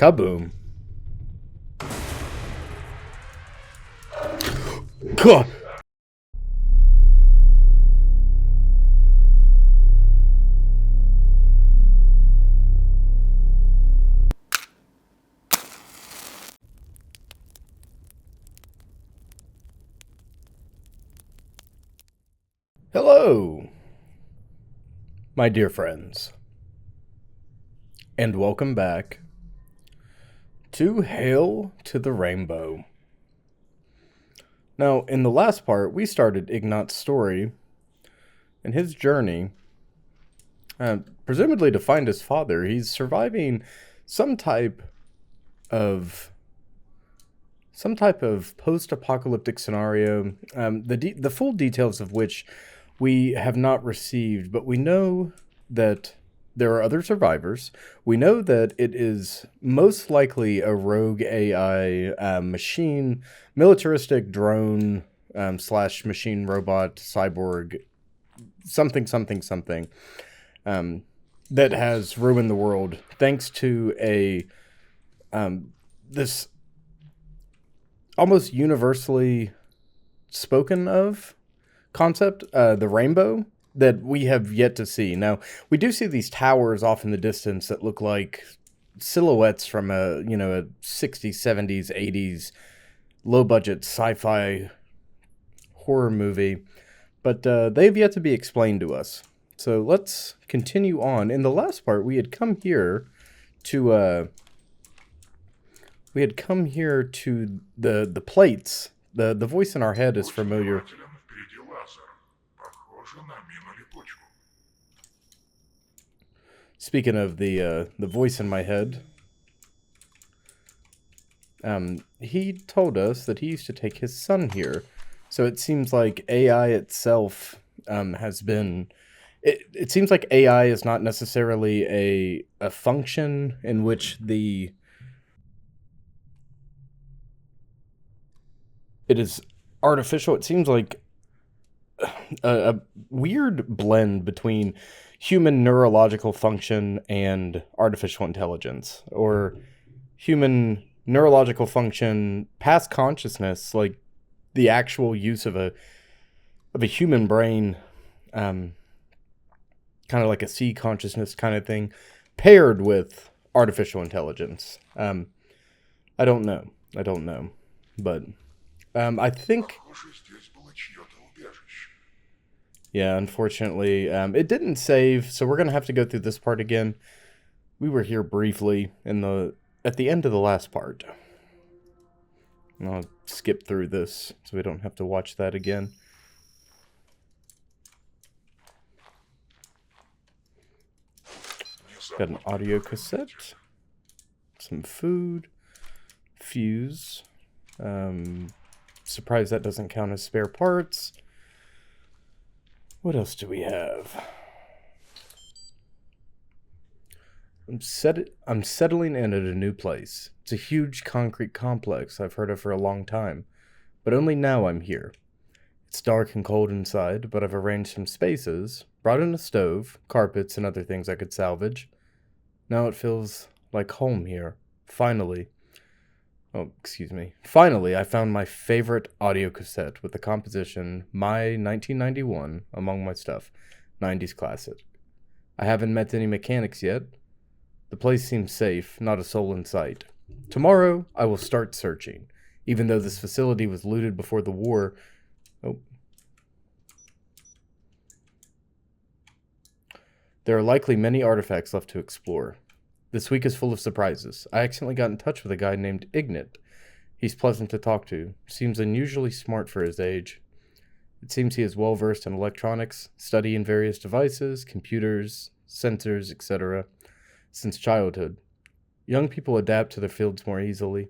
Kaboom. God. Hello, my dear friends, and welcome back to Hail to the Rainbow. Now, in the last part, we started Ignat's story and his journey, presumably to find his father. He's surviving some type of post-apocalyptic scenario, the full details of which we have not received, but we know that there are other survivors. We know that it is most likely a rogue AI machine, militaristic drone slash machine robot cyborg, something, that has ruined the world thanks to this almost universally spoken of concept, the rainbow, that we have yet to see. Now, we do see these towers off in the distance that look like silhouettes from a 60s, 70s, 80s low-budget sci-fi horror movie, but they've yet to be explained to us. So let's continue on. In the last part, we had come here to the plates. The voice in our head is familiar. Speaking of the voice in my head, he told us that he used to take his son here. So it seems like AI itself has been... It seems like AI is not necessarily a function in which it is artificial. It seems like a weird blend between human neurological function and artificial intelligence, or human neurological function past consciousness, like the actual use of a human brain, kind of like a sea consciousness kind of thing, paired with artificial intelligence. I don't know, but I think... Yeah, unfortunately, it didn't save, so we're going to have to go through this part again. We were here briefly at the end of the last part. And I'll skip through this so we don't have to watch that again. Got an audio cassette, some food, fuse. Surprised that doesn't count as spare parts. What else do we have? I'm settling in at a new place. It's a huge concrete complex I've heard of for a long time, but only now I'm here. It's dark and cold inside, but I've arranged some spaces, brought in a stove, carpets, and other things I could salvage. Now it feels like home here. Finally. Oh, excuse me. Finally, I found my favorite audio cassette with the composition My 1991 among my stuff. 90s classic. I haven't met any mechanics yet. The place seems safe, not a soul in sight. Tomorrow, I will start searching. Even though this facility was looted before the war... Oh. There are likely many artifacts left to explore. This week is full of surprises. I accidentally got in touch with a guy named Ignat. He's pleasant to talk to. Seems unusually smart for his age. It seems he is well versed in electronics, studying various devices, computers, sensors, etc. since childhood. Young people adapt to their fields more easily.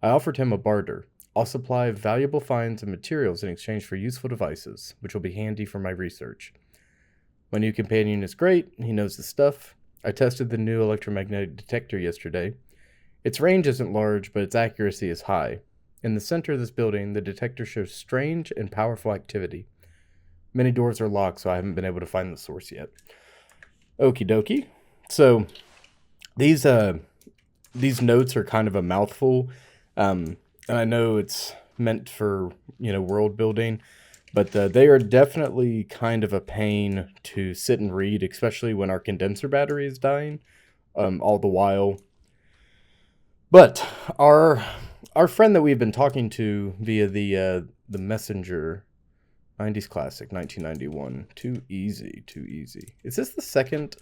I offered him a barter. I'll supply valuable finds and materials in exchange for useful devices, which will be handy for my research. My new companion is great. He knows the stuff. I tested the new electromagnetic detector yesterday. Its range isn't large, but its accuracy is high. In the center of this building, the detector shows strange and powerful activity. Many doors are locked, so I haven't been able to find the source yet. Okie dokie. So, these these notes are kind of a mouthful. And I know it's meant for, world building, but they are definitely kind of a pain to sit and read, especially when our condenser battery is dying, all the while. But our friend that we've been talking to via the messenger, 90s classic 1991, too easy, too easy. Is this the second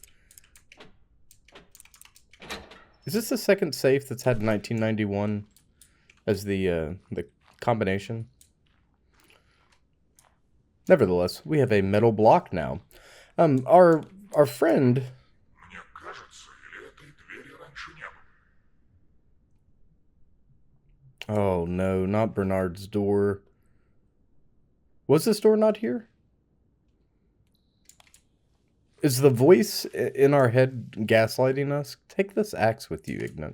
safe that's had 1991 as the combination? Nevertheless, we have a metal block now. Our friend. Oh no, not Bernard's door. Was this door not here? Is the voice in our head gaslighting us? Take this axe with you, Ignat.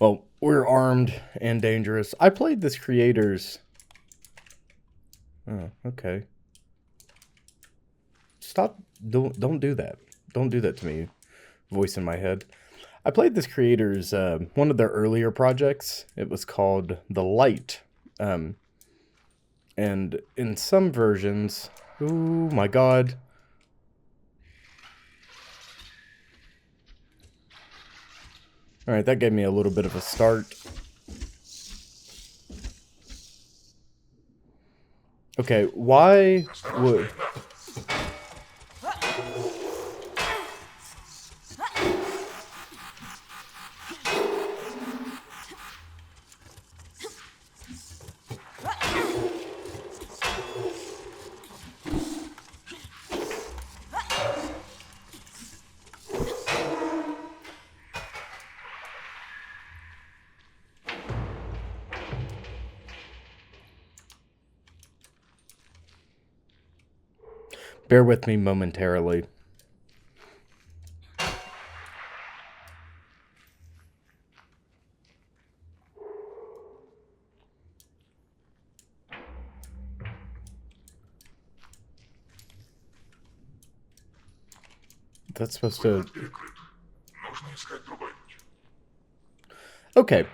Well, we're armed and dangerous. I played this creator's... Oh, okay. Stop. Don't do that. Don't do that to me, voice in my head. I played this creator's, one of their earlier projects. It was called The Light. And in some versions... Oh my god. Alright, that gave me a little bit of a start. Okay, why would... Bear with me momentarily. That's supposed to... Okay.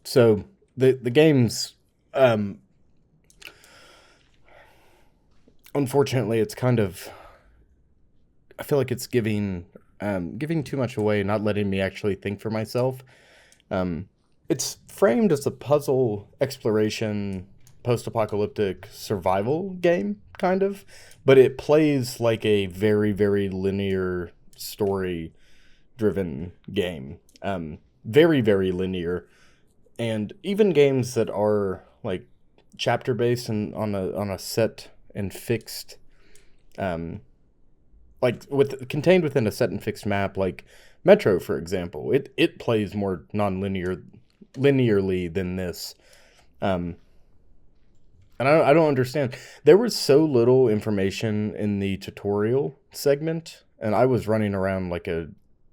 So, the game's... unfortunately, it's kind of... I feel like it's giving too much away, not letting me actually think for myself. It's framed as a puzzle exploration, post-apocalyptic survival game, kind of. But it plays like a very, very linear, story-driven game. Very, very linear. And even games that are, like, chapter-based and on a set and fixed... like contained within a set and fixed map, like Metro, for example, it plays more linearly than this, and I don't understand. There was so little information in the tutorial segment, and I was running around like a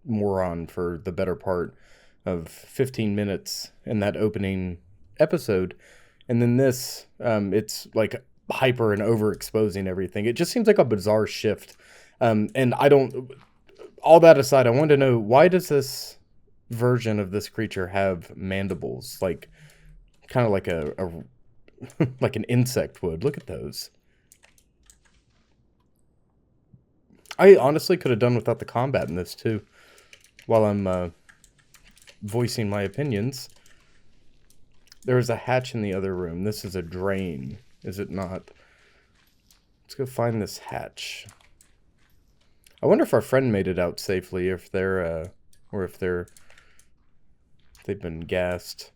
moron for the better part of 15 minutes in that opening episode, and then this, it's like hyper and overexposing everything. It just seems like a bizarre shift. And I don't... All that aside, I wanted to know, why does this version of this creature have mandibles? Like, kind of like a like an insect would. Look at those. I honestly could have done without the combat in this, too. While I'm voicing my opinions. There is a hatch in the other room. This is a drain, is it not? Let's go find this hatch. I wonder if our friend made it out safely, if they're, or if they've been gassed.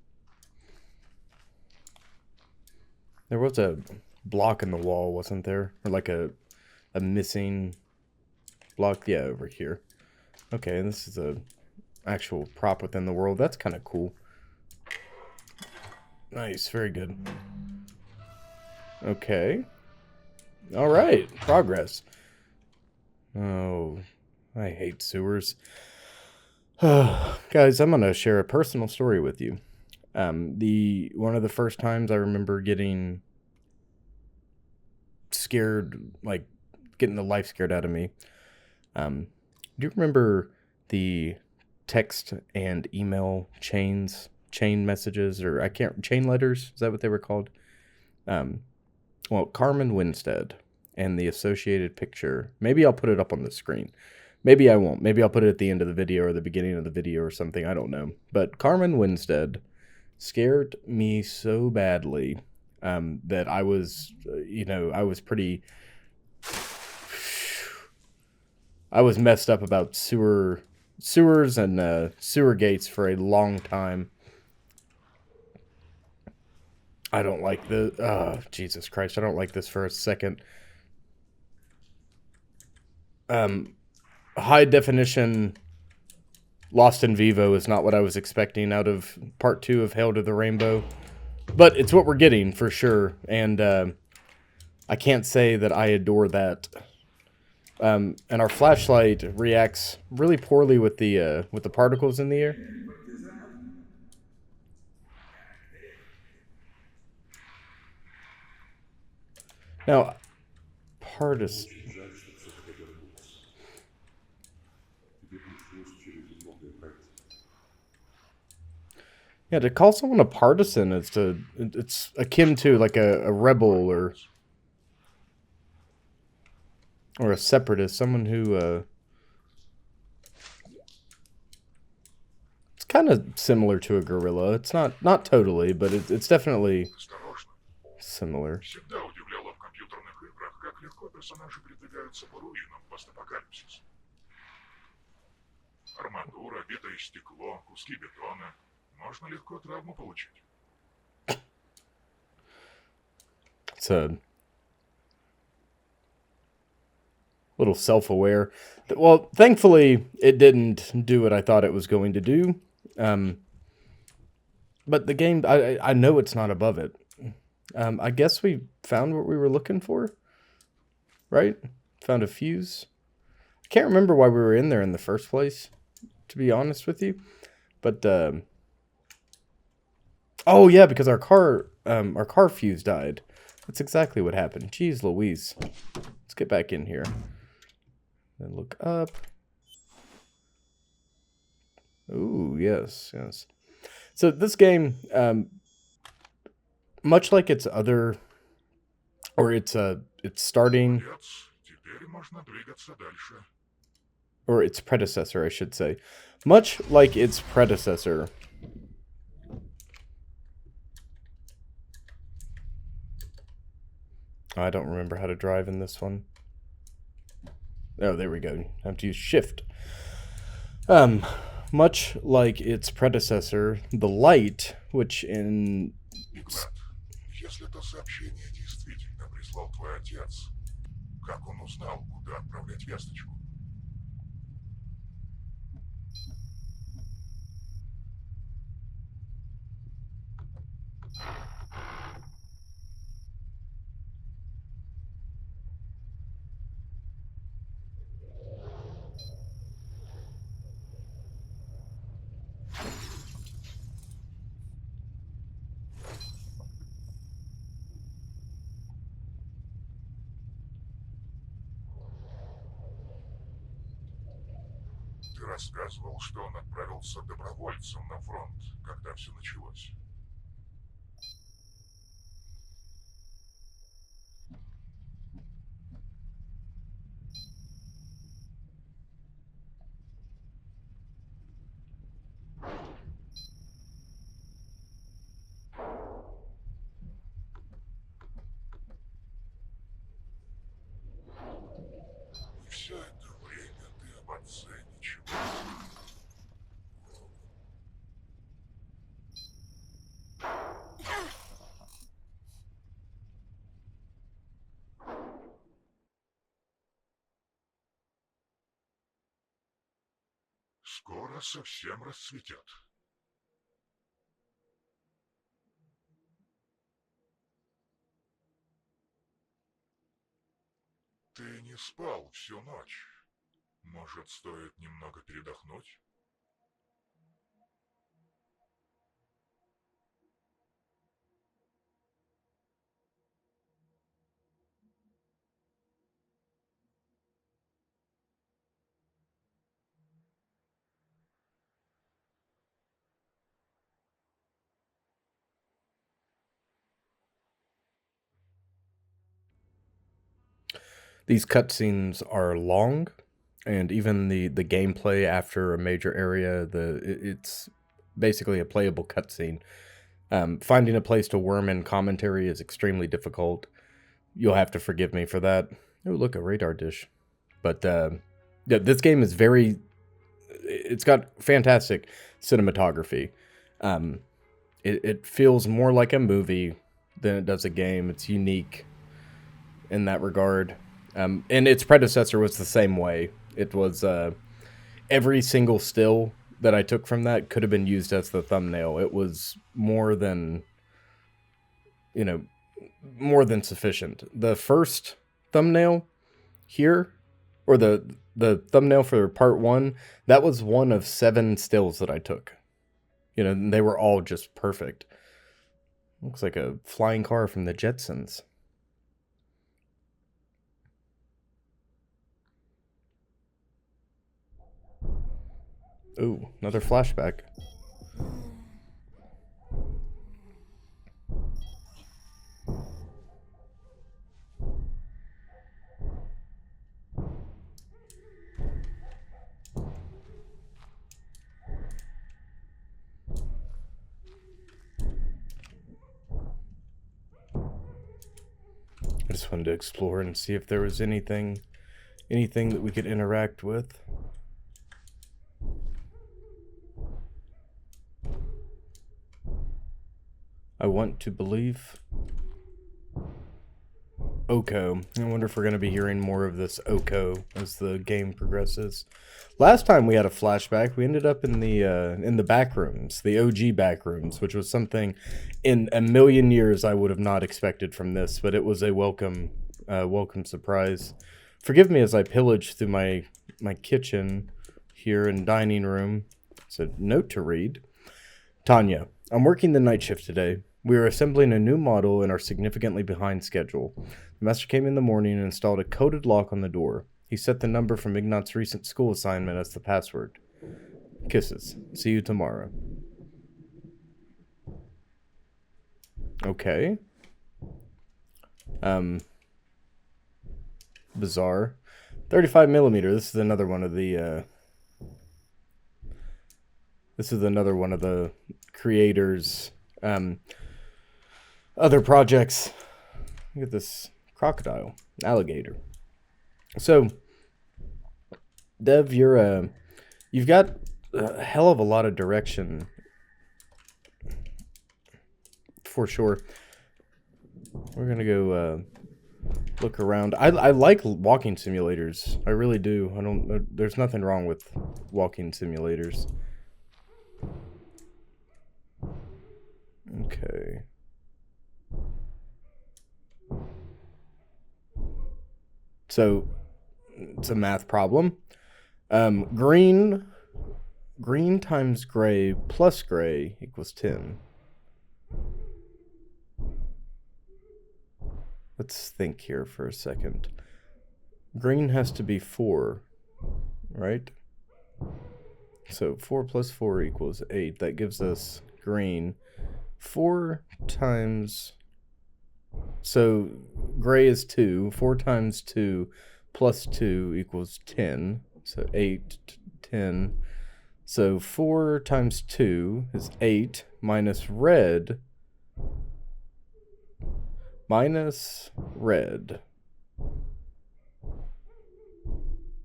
There was a block in the wall, wasn't there? Or like a missing block? Yeah, over here. Okay, and this is a actual prop within the world. That's kind of cool. Nice, very good. Okay. Alright, progress. Oh, I hate sewers. Guys, I'm going to share a personal story with you. One of the first times I remember getting scared, like, getting the life scared out of me. Do you remember the text and email chain messages, or chain letters? Is that what they were called? Um, well, Carmen Winstead and the associated picture. Maybe I'll put it up on the screen. Maybe I won't. Maybe I'll put it at the end of the video or the beginning of the video or something. I don't know. But Carmen Winstead scared me so badly that I was, I was messed up about sewers and sewer gates for a long time. I don't like Jesus Christ, I don't like this for a second. High definition Lost in Vivo is not what I was expecting out of part 2 of Hail to the Rainbow. But it's what we're getting, for sure. And I can't say that I adore that. And our flashlight reacts really poorly with the particles in the air. Now, partisan. Yeah, to call someone a partisan it's akin to like a rebel or a separatist, someone who it's kind of similar to a guerrilla. It's not totally, but it's definitely similar. Всегда удивляло в компьютерных играх, как легко персонажи передвигаются по руинам постапокалипсиса. Арматура, битое стекло, куски бетона. Можно легко травму получить. It's a little self-aware. Well, thankfully, it didn't do what I thought it was going to do. But the game, I know it's not above it. I guess we found what we were looking for, right? Found a fuse. I can't remember why we were in there in the first place, to be honest with you. But, oh yeah, because our car fuse died. That's exactly what happened. Jeez Louise. Let's get back in here. And look up. Ooh, yes. So this game, much like its other, or its starting, or its predecessor, I should say. Much like its predecessor, I don't remember how to drive in this one. Oh, there we go. I have to use shift. Much like its predecessor, the light, which in... Если это сообщение действительно прислал твой отец, как он узнал, куда отправлять весточку? Ты рассказывал, что он отправился добровольцем на фронт, когда все началось. И все это время ты об отце ничего. Скоро совсем расцветет. Ты не спал всю ночь. Может, стоит немного передохнуть? These cutscenes are long, and even the gameplay after a major area, it's basically a playable cutscene. Finding a place to worm in commentary is extremely difficult. You'll have to forgive me for that. Oh, look, a radar dish. But yeah, this game is it's got fantastic cinematography. It feels more like a movie than it does a game. It's unique in that regard. And its predecessor was the same way. It was every single still that I took from that could have been used as the thumbnail. It was more than sufficient. The first thumbnail here, or the thumbnail for part 1, that was one of 7 stills that I took. They were all just perfect. Looks like a flying car from the Jetsons. Ooh, another flashback. I just wanted to explore and see if there was anything that we could interact with. I want to believe. Oko. I wonder if we're going to be hearing more of this Oko as the game progresses. Last time we had a flashback, we ended up in the back rooms, the OG back rooms, which was something in a million years I would have not expected from this, but it was a welcome surprise. Forgive me as I pillage through my kitchen here and dining room. It's a note to read. Tanya, I'm working the night shift today. We are assembling a new model and are significantly behind schedule. The master came in the morning and installed a coded lock on the door. He set the number from Ignat's recent school assignment as the password. Kisses. See you tomorrow. Okay. Bizarre. 35 millimeter. This is another one of the creators' other projects. Look at this crocodile, alligator. So, Dev, you've got a hell of a lot of direction for sure. We're gonna go look around. I like walking simulators. I really do. There's nothing wrong with walking simulators. Okay. So it's a math problem. Green times gray plus gray equals 10. Let's think here for a second. Green has to be 4, right? So 4 plus 4 equals 8. That gives us green. 4 times... So gray is 2. 4 times 2 plus 2 equals 10. So 8, 10. So 4 times 2 is 8 minus red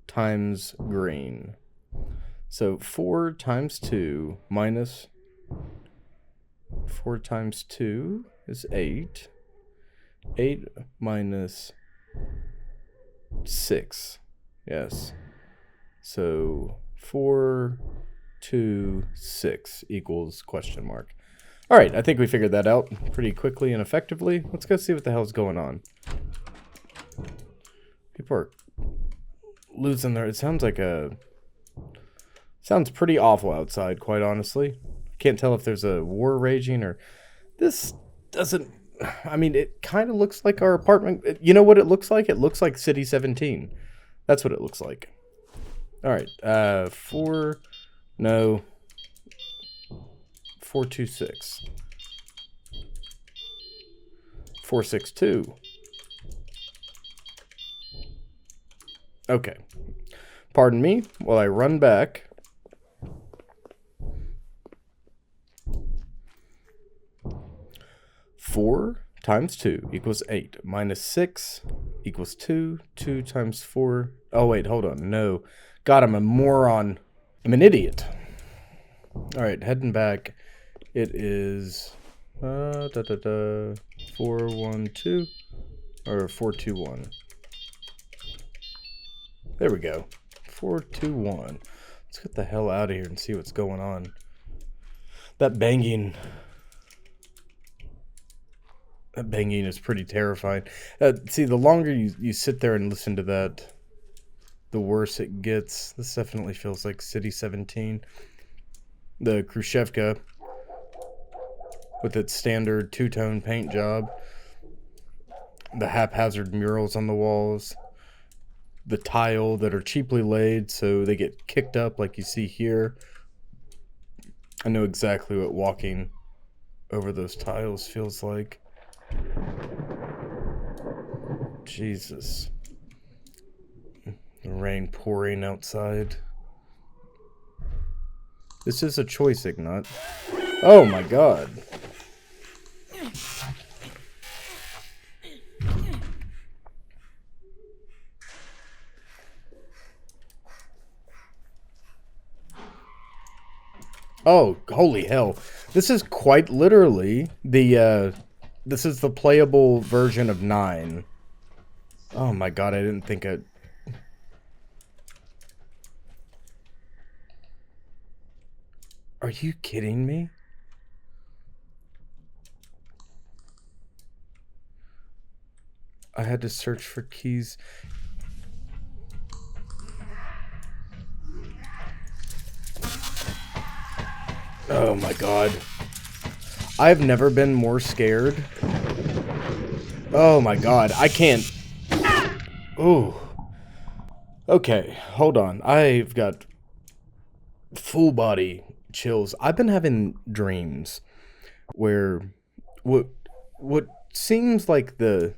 times green. So 4 times 2 minus 4 times 2 is 8. 8 minus 6. Yes. So 4, 2, 6 equals question mark. All right, I think we figured that out pretty quickly and effectively. Let's go see what the hell's going on. People are losing their... It sounds like sounds pretty awful outside, quite honestly. Can't tell if there's a war raging or... This doesn't... I mean, it kind of looks like our apartment. You know what it looks like? It looks like City 17. That's what it looks like. All right. 426. 462. Okay. Pardon me while I run back. Four times 2 equals 8. Minus 6 equals 2. 2 times 4. Oh, wait, hold on. No. God, I'm a moron. I'm an idiot. Alright, heading back. It is 412 or 421. There we go. 421. Let's get the hell out of here and see what's going on. That banging is pretty terrifying. See, the longer you sit there and listen to that, the worse it gets. This definitely feels like City 17. The Khrushchevka with its standard two-tone paint job. The haphazard murals on the walls. The tile that are cheaply laid so they get kicked up like you see here. I know exactly what walking over those tiles feels like. Jesus. The rain pouring outside. This is a choice, Ignat. Oh my god. Oh, holy hell. This is quite literally the, this is the playable version of 9. Oh my god, I didn't think it... Are you kidding me? I had to search for keys. Oh my god. I've never been more scared. Oh my god, I can't... Ooh. Okay, hold on. I've got full body chills. I've been having dreams where what seems like the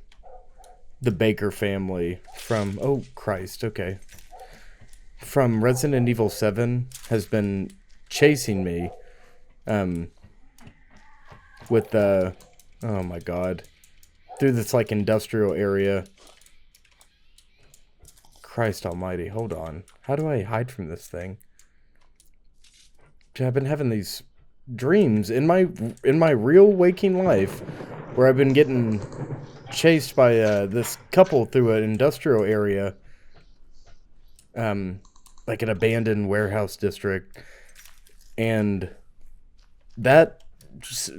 Baker family from... Oh, Christ, okay. From Resident Evil 7 has been chasing me. With the... Oh my god. Through this, like, industrial area. Christ almighty, hold on. How do I hide from this thing? I've been having these dreams in my real waking life where I've been getting chased by this couple through an industrial area. Like an abandoned warehouse district. And that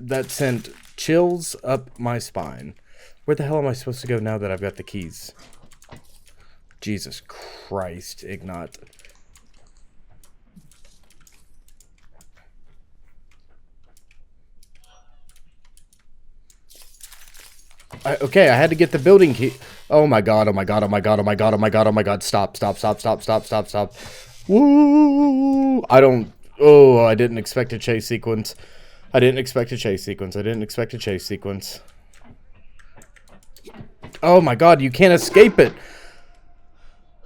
sent chills up my spine. Where the hell am I supposed to go now that I've got the keys? Jesus Christ, Ignat. Okay, I had to get the building key. Oh my god, oh my god, oh my god, oh my god, oh my god, oh my god. Stop, stop, stop, stop, stop, stop, stop. Woo! I don't... Oh, I didn't expect a chase sequence. I didn't expect a chase sequence. I didn't expect a chase sequence. Oh my god, you can't escape it.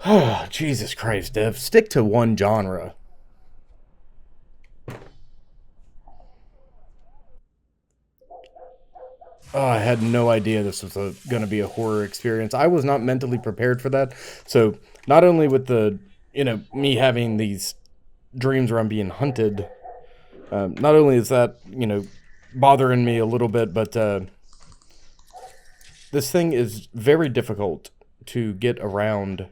Oh, Jesus Christ, Dev. Stick to one genre. Oh, I had no idea this was going to be a horror experience. I was not mentally prepared for that. So, not only with the, me having these dreams where I'm being hunted, not only is that, bothering me a little bit, but this thing is very difficult to get around.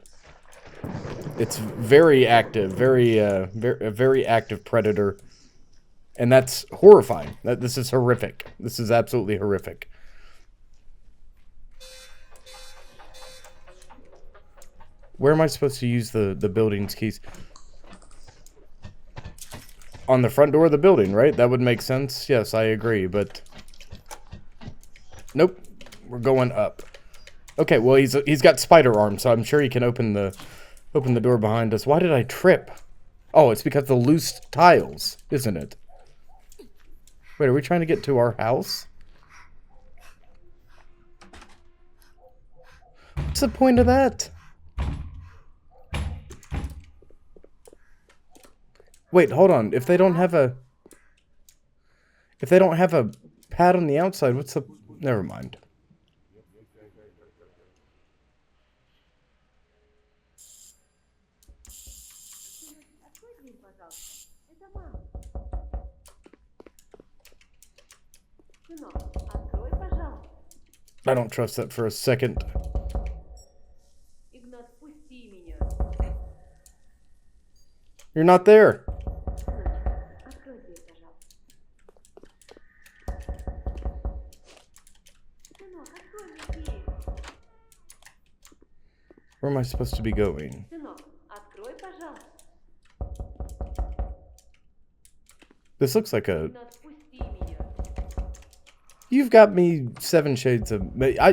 It's very active, a very active predator. And that's horrifying. This is horrific. This is absolutely horrific. Where am I supposed to use the building's keys? On the front door of the building, right? That would make sense. Yes, I agree, but... Nope. We're going up. Okay, well, he's got spider arms, so I'm sure he can open the door behind us. Why did I trip? Oh, it's because of the loose tiles, isn't it? Wait, are we trying to get to our house? What's the point of that? Wait, hold on. If they don't have a pad on the outside, what's the... Never mind. Открой дверь, пожалуйста. Это мама. Сынок, открой, пожалуйста. I don't trust that for a second. Игнат, впусти меня. You're not there. Сыночек, открой дверь, пожалуйста. Сынок, открой мне дверь. Where am I supposed to be going? Сынок, открой, пожалуйста. This looks like a... Игнат, впусти меня. You've got me 7 shades of...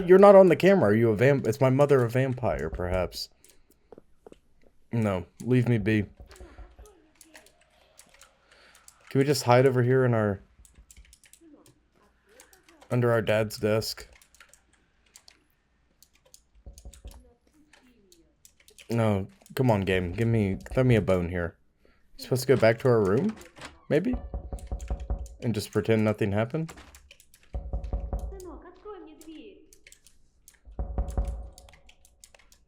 you're not on the camera. Are you a vamp? Is my mother a vampire, perhaps? No. Leave me be. Can we just hide over here in our... under our dad's desk? No. Come on, game. Throw me a bone here. Supposed to go back to our room? Maybe? And just pretend nothing happened? Сынок, открой мне дверь.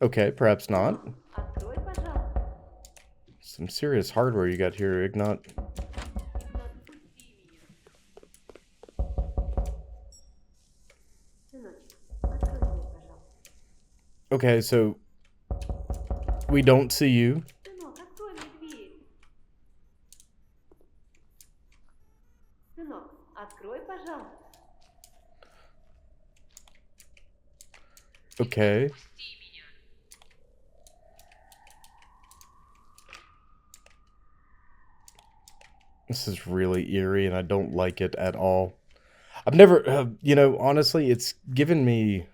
Okay, perhaps not. Открой, пожалуйста. Some serious hardware you got here, Ignat. Игнат, впусти меня. Сыночек, открой дверь, пожалуйста. Okay, so... we don't see you. Сынок, открой мне дверь. Сынок, открой, пожалуйста. Okay. This is really eerie and I don't like it at all. I've never, you know, honestly, it's given me...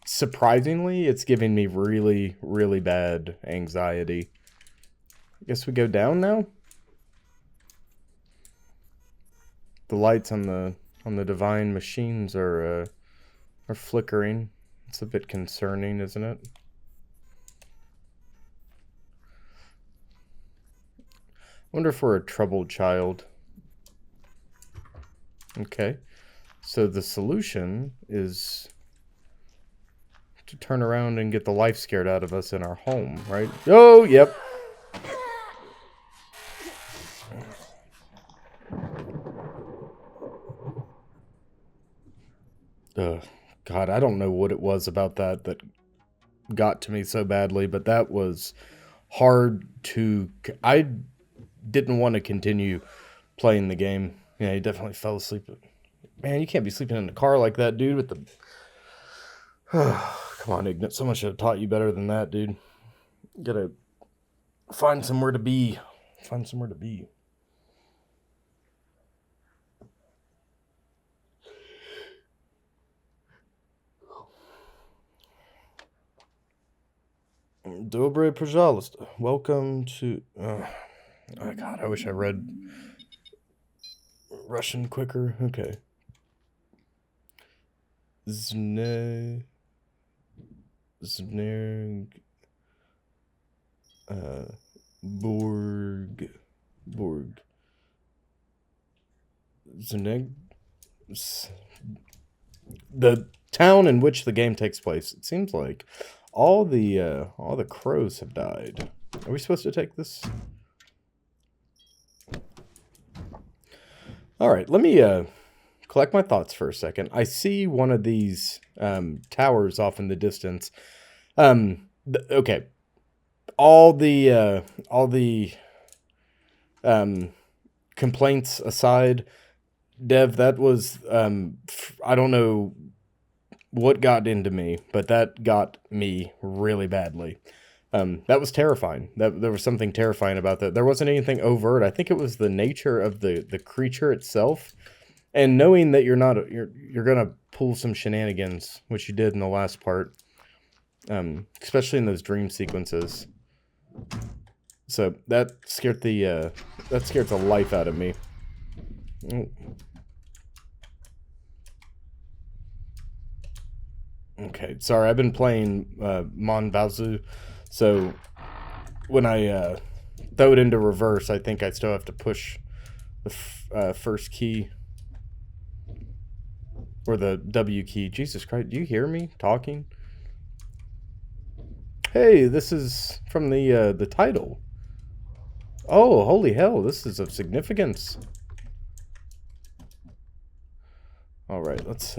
surprisingly, it's giving me really, really bad anxiety. I guess we go down now? The lights on the divine machines are flickering. It's a bit concerning, isn't it? I wonder if we're a troubled child. Okay. So the solution is to turn around and get the life scared out of us in our home, right? Oh, yep. God, I don't know what it was about that got to me so badly, but that was hard to... I didn't want to continue playing the game. Yeah, he definitely fell asleep. Man, you can't be sleeping in the car like that, dude, with the... Come on, Ignat. Someone should have taught you better than that, dude. You gotta find somewhere to be. Find somewhere to be. Dobre pожалуйста. Welcome to... oh, God, I wish I read Russian quicker. Okay. Znerg... Borg... Zneg... The town in which the game takes place. It seems like all the crows have died. Are we supposed to take this? All right, let me collect my thoughts for a second. I see one of these towers off in the distance. Okay, all the complaints aside, Dev, that was I don't know what got into me, but that got me really badly. That was terrifying. There was something terrifying about that. There wasn't anything overt. I think it was the nature of the creature itself, and knowing that you're gonna pull some shenanigans, which you did in the last part, especially in those dream sequences. So that scared the life out of me. Oh. Okay, sorry, I've been playing Mon Baozu, so when I throw it into reverse, I think I still have to push the first key or the W key. Jesus Christ, do you hear me talking? Hey, this is from the title. Oh, holy hell, this is of significance. All right, let's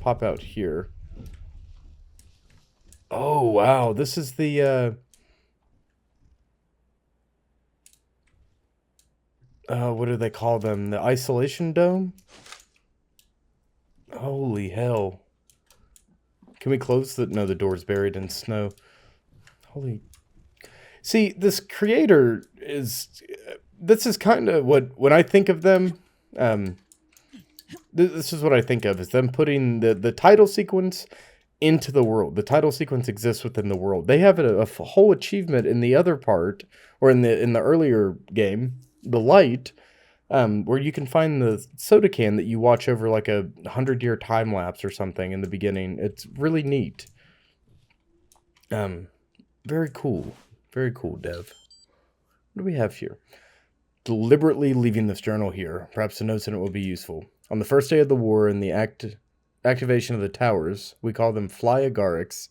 pop out here. Oh, wow, this is the what do they call them? The isolation dome? Holy hell. Can we close the... No, the door's buried in snow. Holy... See, this creator is... This is kind of what... When I think of them... This is what I think of, is them putting the title sequence into the world. The title sequence exists within the world. They have a whole achievement in the other part, or in the earlier game, the light... where you can find the soda can that you watch over like a 100-year time lapse or something in the beginning. It's really neat. Very cool. Very cool, Dev. What do we have here? Deliberately leaving this journal here. Perhaps the notes in it will be useful. On the first day of the war and the activation of the towers, we call them fly agarics,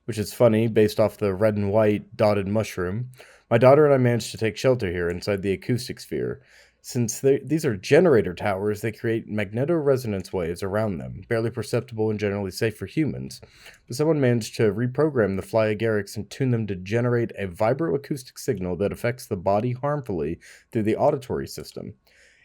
which is funny based off the red and white dotted mushroom. My daughter and I managed to take shelter here inside the acoustic sphere. Since these are generator towers, they create magneto-resonance waves around them, barely perceptible and generally safe for humans. But someone managed to reprogram the fly agarics and tune them to generate a vibroacoustic signal that affects the body harmfully through the auditory system.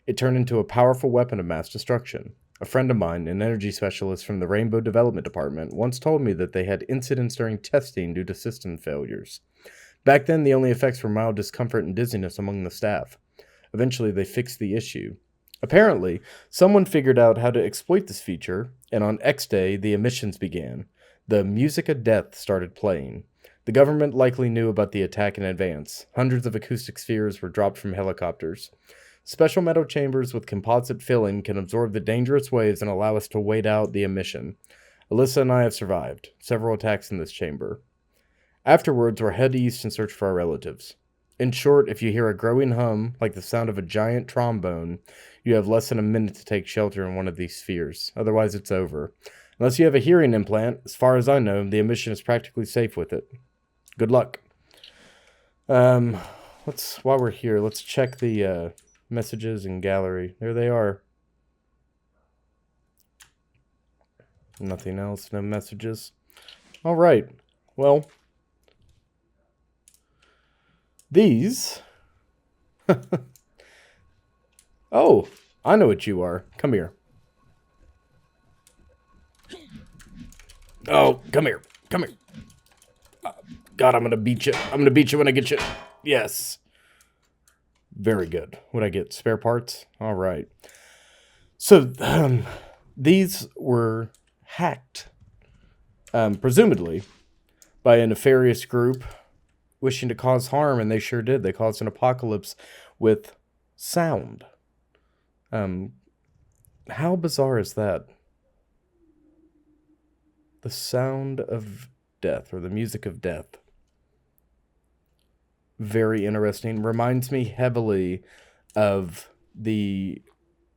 It turned into a powerful weapon of mass destruction. A friend of mine, an energy specialist from the Rainbow Development Department, once told me that they had incidents during testing due to system failures. Back then, the only effects were mild discomfort and dizziness among the staff. Eventually, they fixed the issue. Apparently, someone figured out how to exploit this feature, and on X Day, the emissions began. The music of death started playing. The government likely knew about the attack in advance. Hundreds of acoustic spheres were dropped from helicopters. Special metal chambers with composite filling can absorb the dangerous waves and allow us to wait out the emission. Alyssa and I have survived several attacks in this chamber. Afterwards, we'll head east and search for our relatives. In short, if you hear a growing hum, like the sound of a giant trombone, you have less than a minute to take shelter in one of these spheres. Otherwise, it's over. Unless you have a hearing implant, as far as I know, the emission is practically safe with it. Good luck. While we're here, let's check the messages and gallery. There they are. Nothing else, no messages. All right. Well, these... Oh, I know what you are. Come here. Oh, come here. Come here. God, I'm going to beat you. I'm going to beat you when I get you. Yes. Very good. What'd I get? Spare parts? All right. So, these were hacked, presumably, by a nefarious group wishing to cause harm, and they sure did. They caused an apocalypse with sound. How bizarre is that? The sound of death, or the music of death. Very interesting. Reminds me heavily of the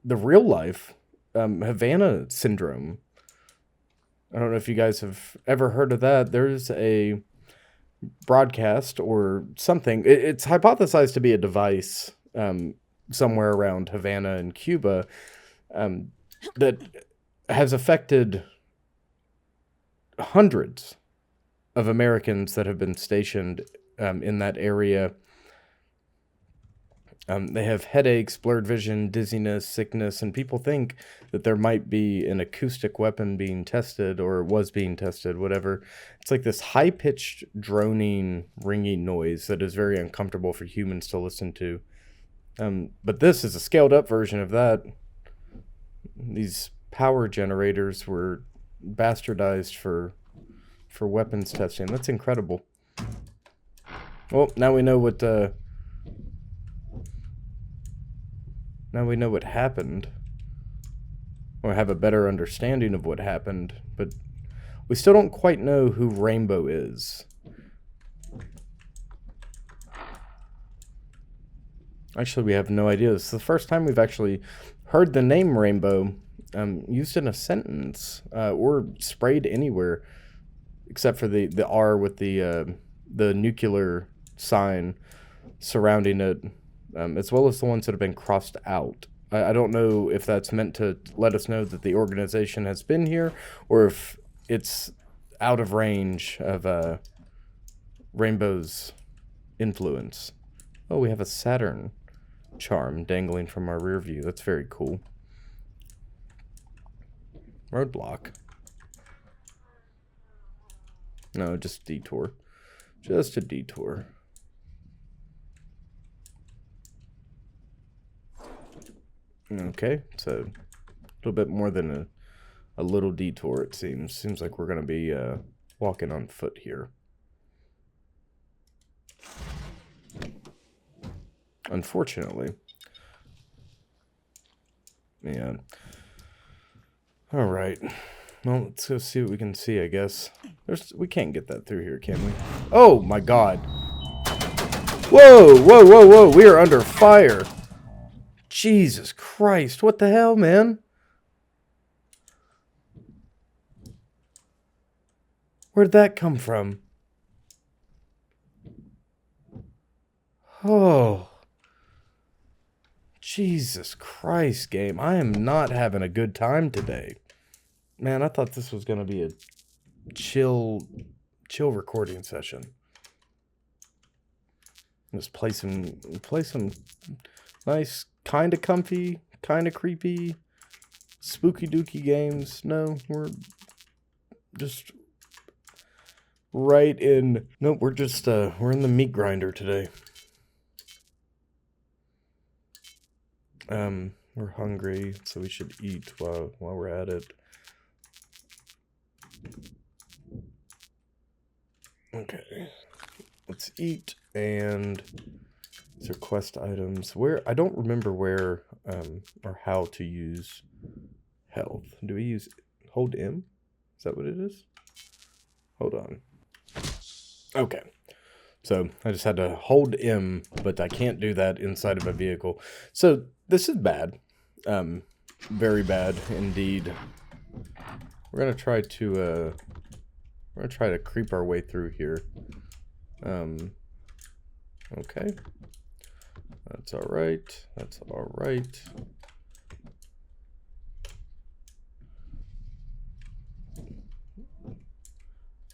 real life Havana syndrome. I don't know if you guys have ever heard of that. There's a broadcast or something. It's hypothesized to be a device somewhere around Havana and Cuba that has affected hundreds of Americans that have been stationed in that area. They have headaches, blurred vision, dizziness, sickness, and people think that there might be an acoustic weapon being tested, or was being tested, whatever. It's like this high-pitched, droning, ringing noise that is very uncomfortable for humans to listen to. But this is a scaled-up version of that. These power generators were bastardized for weapons testing. That's incredible. Well, now we know what happened, or have a better understanding of what happened. But We still don't quite know who Rainbow is. Actually, we have no idea. This is the first time we've actually heard the name Rainbow used in a sentence or sprayed anywhere, except for the R with the nuclear sign surrounding it, as well as the ones that have been crossed out. I don't know if that's meant to let us know that the organization has been here, or if it's out of range of Rainbow's influence. Oh, we have a Saturn charm dangling from our rear view. That's very cool. Roadblock. No, just detour. Just a detour. Okay, so a little bit more than a little detour, it seems. Seems like we're going to be walking on foot here. Unfortunately. Yeah. All right. Well, let's go see what we can see, I guess. We can't get that through here, can we? Oh, my God. Whoa, whoa, whoa, whoa. We are under fire. Jesus Christ. What the hell, man? Where'd that come from? Oh. Jesus Christ, game. I am not having a good time today. Man, I thought this was going to be a chill recording session. Just play some nice, kind of comfy, kind of creepy, spooky dooky games. No, we're just right in. Nope, we're just we're in the meat grinder today. We're hungry, so we should eat while we're at it. Okay, let's eat, and these are quest items. I don't remember where or how to use health. Do we use hold M? Is that what it is? Hold on. Okay. So I just had to hold M, but I can't do that inside of a vehicle. So this is bad. Very bad indeed. We're gonna try to creep our way through here. Okay. That's all right. That's all right.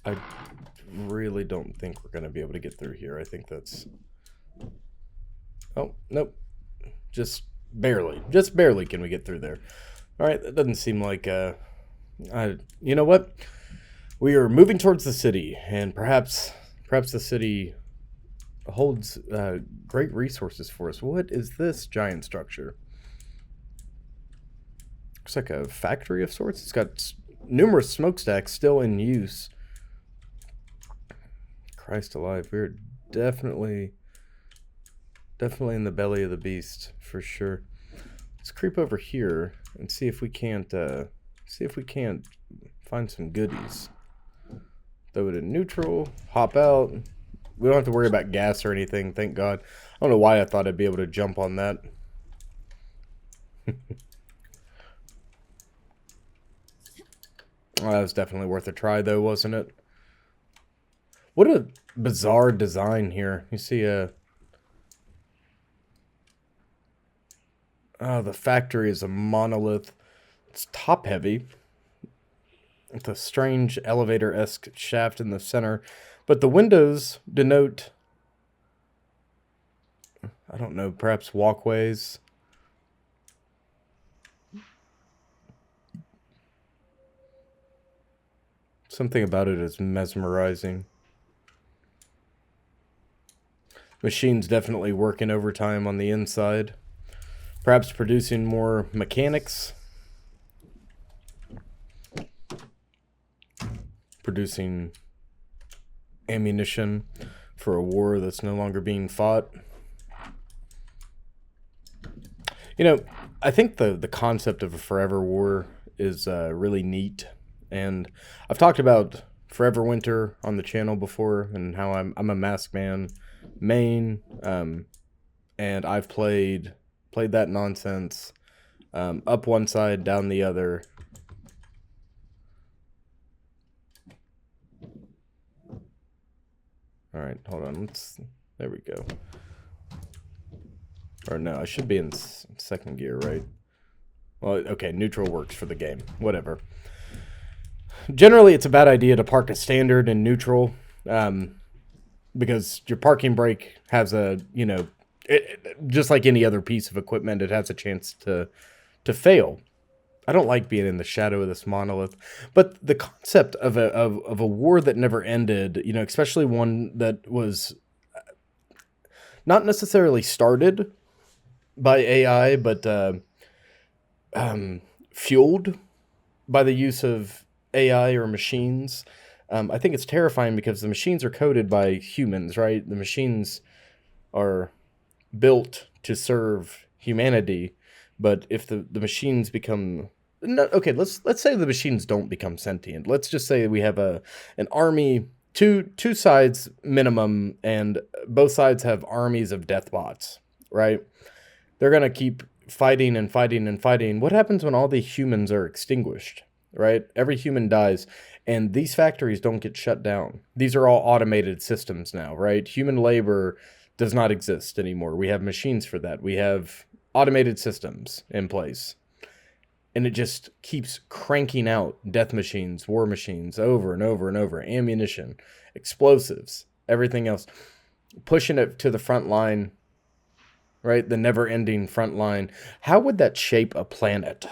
I really don't think we're gonna be able to get through here. I think that's... Oh, nope. Just barely can we get through there. All right, that doesn't seem like... you know what? We are moving towards the city, and perhaps the city holds great resources for us. What is this giant structure? Looks like a factory of sorts. It's got numerous smokestacks still in use. Christ alive, we're definitely in the belly of the beast for sure. Let's creep over here and see if we can't find some goodies. Throw it in neutral, hop out. We don't have to worry about gas or anything, thank God. I don't know why I thought I'd be able to jump on that. Well, that was definitely worth a try though, wasn't it? What a bizarre design here. You see the factory is a monolith. It's top heavy. With a strange elevator-esque shaft in the center. But the windows denote, I don't know, perhaps walkways. Something about it is mesmerizing. Machine's definitely working overtime on the inside. Perhaps producing more mechanics. Producing ammunition for a war that's no longer being fought. You know, I think the concept of a forever war is really neat. And I've talked about Forever Winter on the channel before, and how I'm a Mask Man main, and I've played that nonsense, up one side, down the other. All right, hold on. There we go. Or no, I should be in second gear, right? Well, okay, neutral works for the game. Whatever. Generally, it's a bad idea to park a standard in neutral, because your parking brake has a, just like any other piece of equipment, it has a chance to fail. I don't like being in the shadow of this monolith, but the concept of a war that never ended, especially one that was not necessarily started by AI, but fueled by the use of AI or machines. I think it's terrifying because the machines are coded by humans, right? The machines are built to serve humanity, but if the machines become okay, let's say the machines don't become sentient. Let's just say we have an army, two sides minimum, and both sides have armies of death bots, right? They're gonna keep fighting and fighting and fighting. What happens when all the humans are extinguished, right? Every human dies, and these factories don't get shut down. These are all automated systems now, right? Human labor does not exist anymore. We have machines for that. We have automated systems in place. And it just keeps cranking out death machines, war machines, over and over and over, ammunition, explosives, everything else, pushing it to the front line, right? The never-ending front line. How would that shape a planet?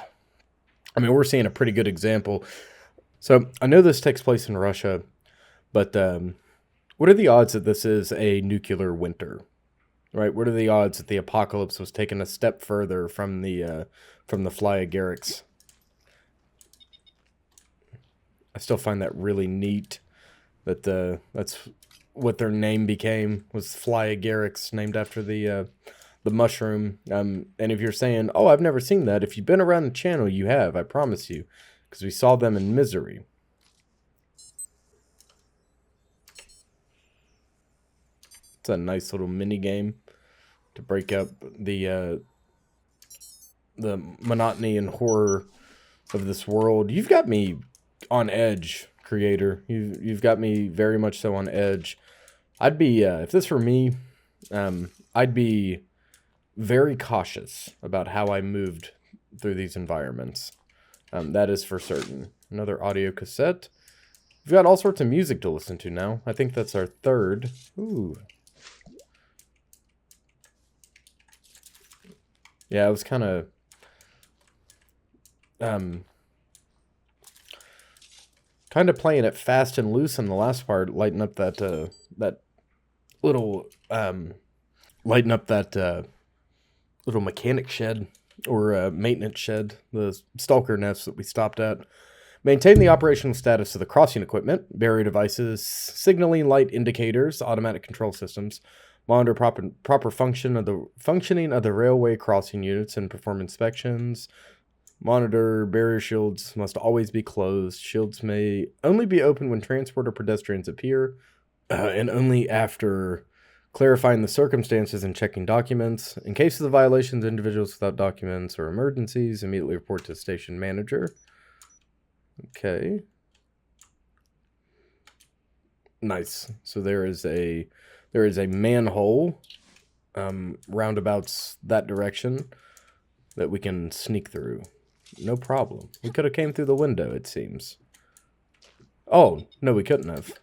I mean, we're seeing a pretty good example. So I know this takes place in Russia, but what are the odds that this is a nuclear winter, right? What are the odds that the apocalypse was taken a step further from the Fly Agarics? I still find that really neat that that's what their name became, was Fly Agarics, named after the mushroom. And if you're saying, oh, I've never seen that, if you've been around the channel, you have, I promise you, because we saw them in Misery. It's a nice little mini game to break up the monotony and horror of this world. You've got me on edge, creator. You've got me very much so on edge. I'd be if this were me, I'd be very cautious about how I moved through these environments. That is for certain. Another audio cassette. We've got all sorts of music to listen to now. I think that's our third. Ooh. Yeah, I was kind of playing it fast and loose in the last part, lighting up that little little mechanic shed, or maintenance shed, the stalker nest that we stopped at. Maintain the operational status of the crossing equipment, barrier devices, signaling light indicators, automatic control systems. Monitor proper functioning of the railway crossing units and perform inspections. Monitor barrier shields must always be closed. Shields may only be open when transport or pedestrians appear, and only after clarifying the circumstances and checking documents. In cases of violations, individuals without documents or emergencies immediately report to station manager. Okay. Nice. So there is a manhole roundabouts that direction that we can sneak through. No problem. We could have came through the window, it seems. Oh, no, we couldn't have.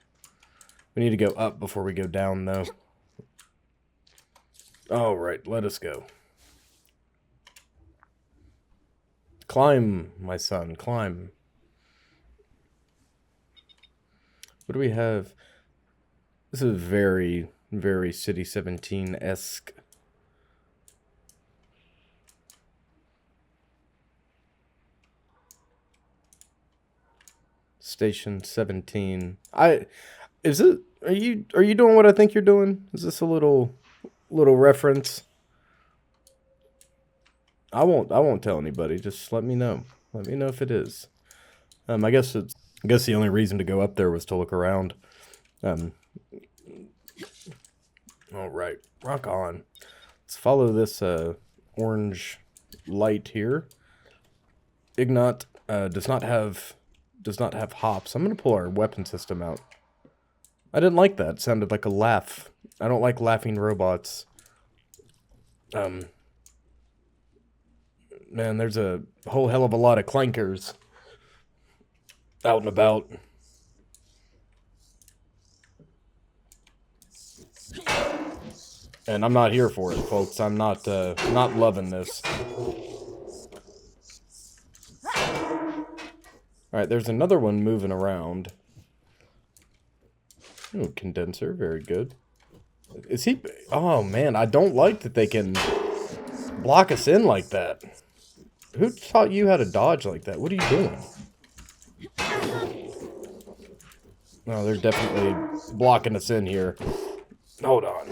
We need to go up before we go down, though. All right, let us go. Climb, my son, climb. What do we have? This is very, very City 17-esque. Station 17. Are you doing what I think you're doing? Is this a little reference? I won't tell anybody. Just let me know. Let me know if it is. I guess it's I guess the only reason to go up there was to look around. Um, all right, rock on. Let's follow this orange light here. Ignat does not have hops. I'm gonna pull our weapon system out. I didn't like that. It sounded like a laugh. I don't like laughing robots. Man, there's a whole hell of a lot of clankers out and about. And I'm not here for it, folks. I'm not loving this. Alright, there's another one moving around. Ooh, condenser, very good. Is he... Oh, man, I don't like that they can block us in like that. Who taught you how to dodge like that? What are you doing? No, they're definitely blocking us in here. Hold on.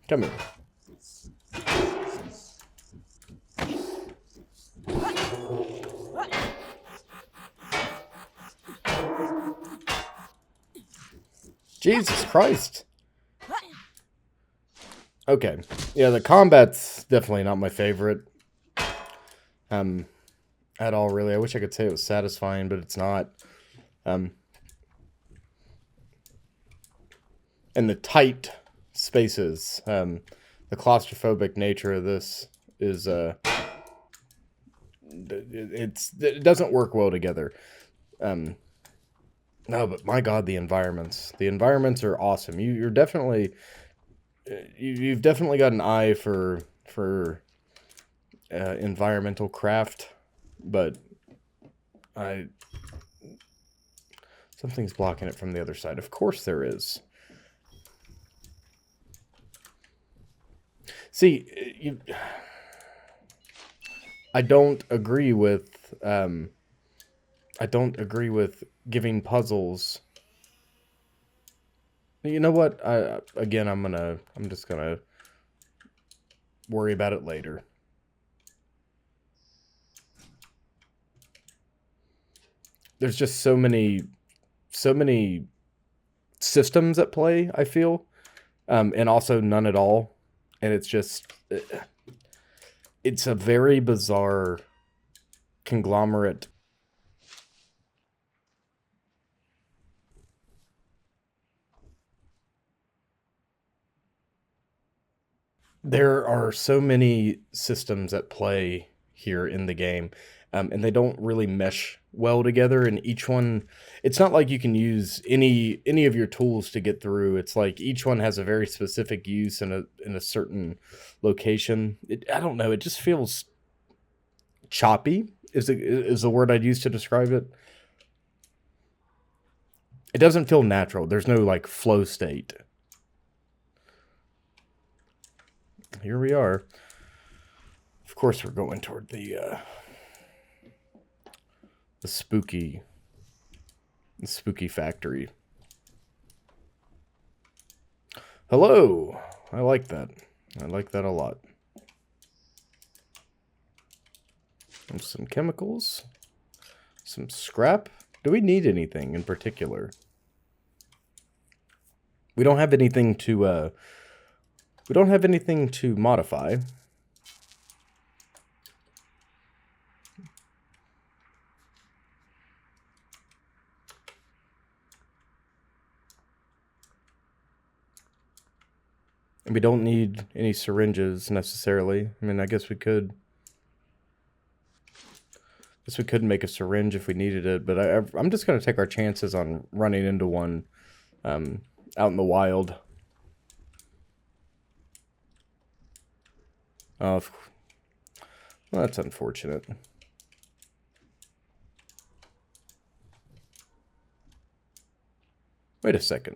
Come here. Jesus Christ. Okay. Yeah, the combat's definitely not my favorite. At all, really. I wish I could say it was satisfying, but it's not. And the tight spaces, the claustrophobic nature of this is, it doesn't work well together. No, but my God, the environments. The environments are awesome. You're definitely... You've definitely got an eye for environmental craft, but something's blocking it from the other side. Of course there is. See, I don't agree with giving puzzles. You know what? I'm just gonna worry about it later. There's just so many systems at play, I feel, and also none at all. And it's just, it's a very bizarre conglomerate. There are so many systems at play here in the game, and they don't really mesh well together. And each one, it's not like you can use any of your tools to get through. It's like each one has a very specific use in a certain location. I don't know. It just feels choppy. Is the word I'd use to describe it. It doesn't feel natural. There's no like flow state. Here we are. Of course, we're going toward the spooky factory. Hello. I like that. I like that a lot. And some chemicals. Some scrap. Do we need anything in particular? We don't have anything to modify. And we don't need any syringes necessarily. I mean, I guess we could. Make a syringe if we needed it, but I'm just going to take our chances on running into one out in the wild. Oh, well, that's unfortunate. Wait a second.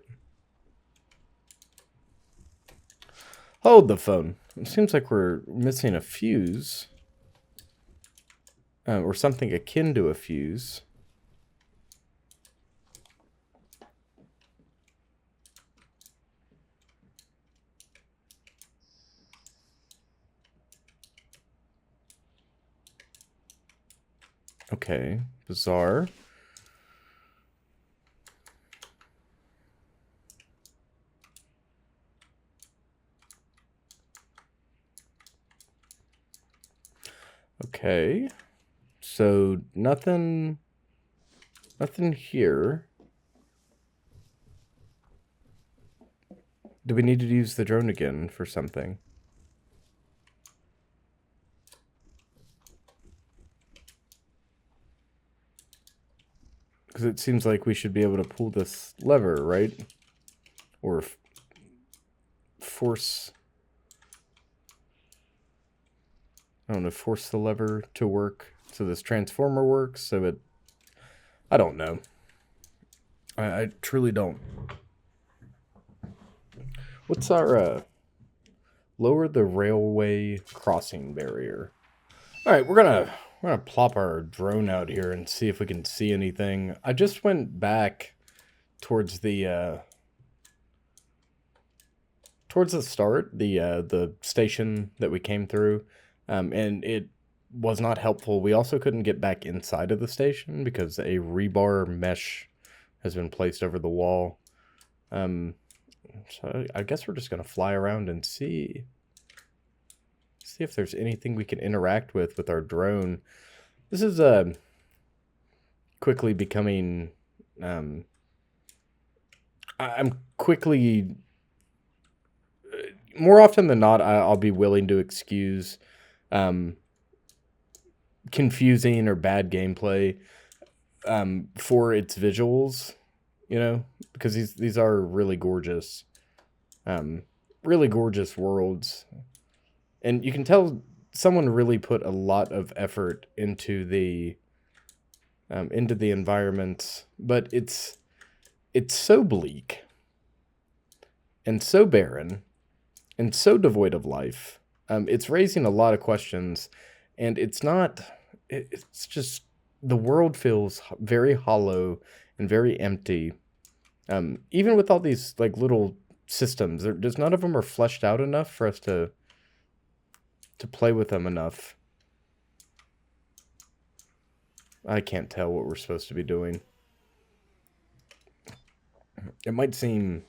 Hold the phone. It seems like we're missing a fuse. Or something akin to a fuse. Okay, bizarre. Okay. So nothing here. Do we need to use the drone again for something? Because it seems like we should be able to pull this lever, right? Or force... I don't know, force the lever to work so this transformer works, so it... I don't know. I truly don't. What's our, lower the railway crossing barrier. Alright, we're gonna plop our drone out here and see if we can see anything. I just went back towards the start, the station that we came through, and it was not helpful. We also couldn't get back inside of the station because a rebar mesh has been placed over the wall. So I guess we're just gonna fly around and see if there's anything we can interact with our drone. This is quickly becoming I'm quickly, more often than not, I'll be willing to excuse confusing or bad gameplay for its visuals, you know, because these are really gorgeous worlds, and you can tell someone really put a lot of effort into the environments, but it's so bleak and so barren and so devoid of life. It's raising a lot of questions, and it's just, the world feels very hollow and very empty. Even with all these like little systems, there's none of them are fleshed out enough for us to play with them enough. I can't tell what we're supposed to be doing. It might seem...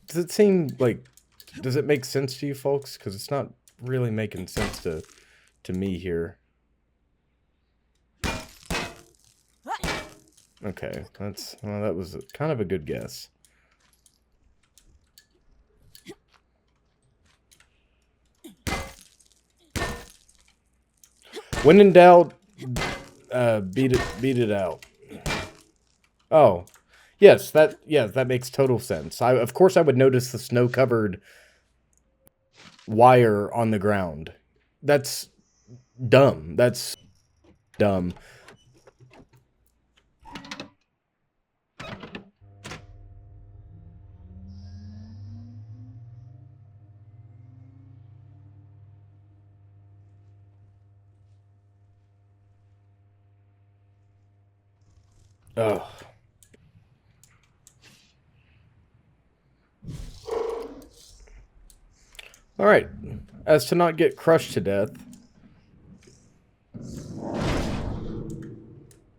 Does it seem like... Does it make sense to you folks? Because it's not really making sense to me here. Okay, that was kind of a good guess. When in doubt, beat it out. Oh, yes, that makes total sense. Of course I would notice the snow-covered wire on the ground. That's dumb. That's dumb. Ugh. Alright, as to not get crushed to death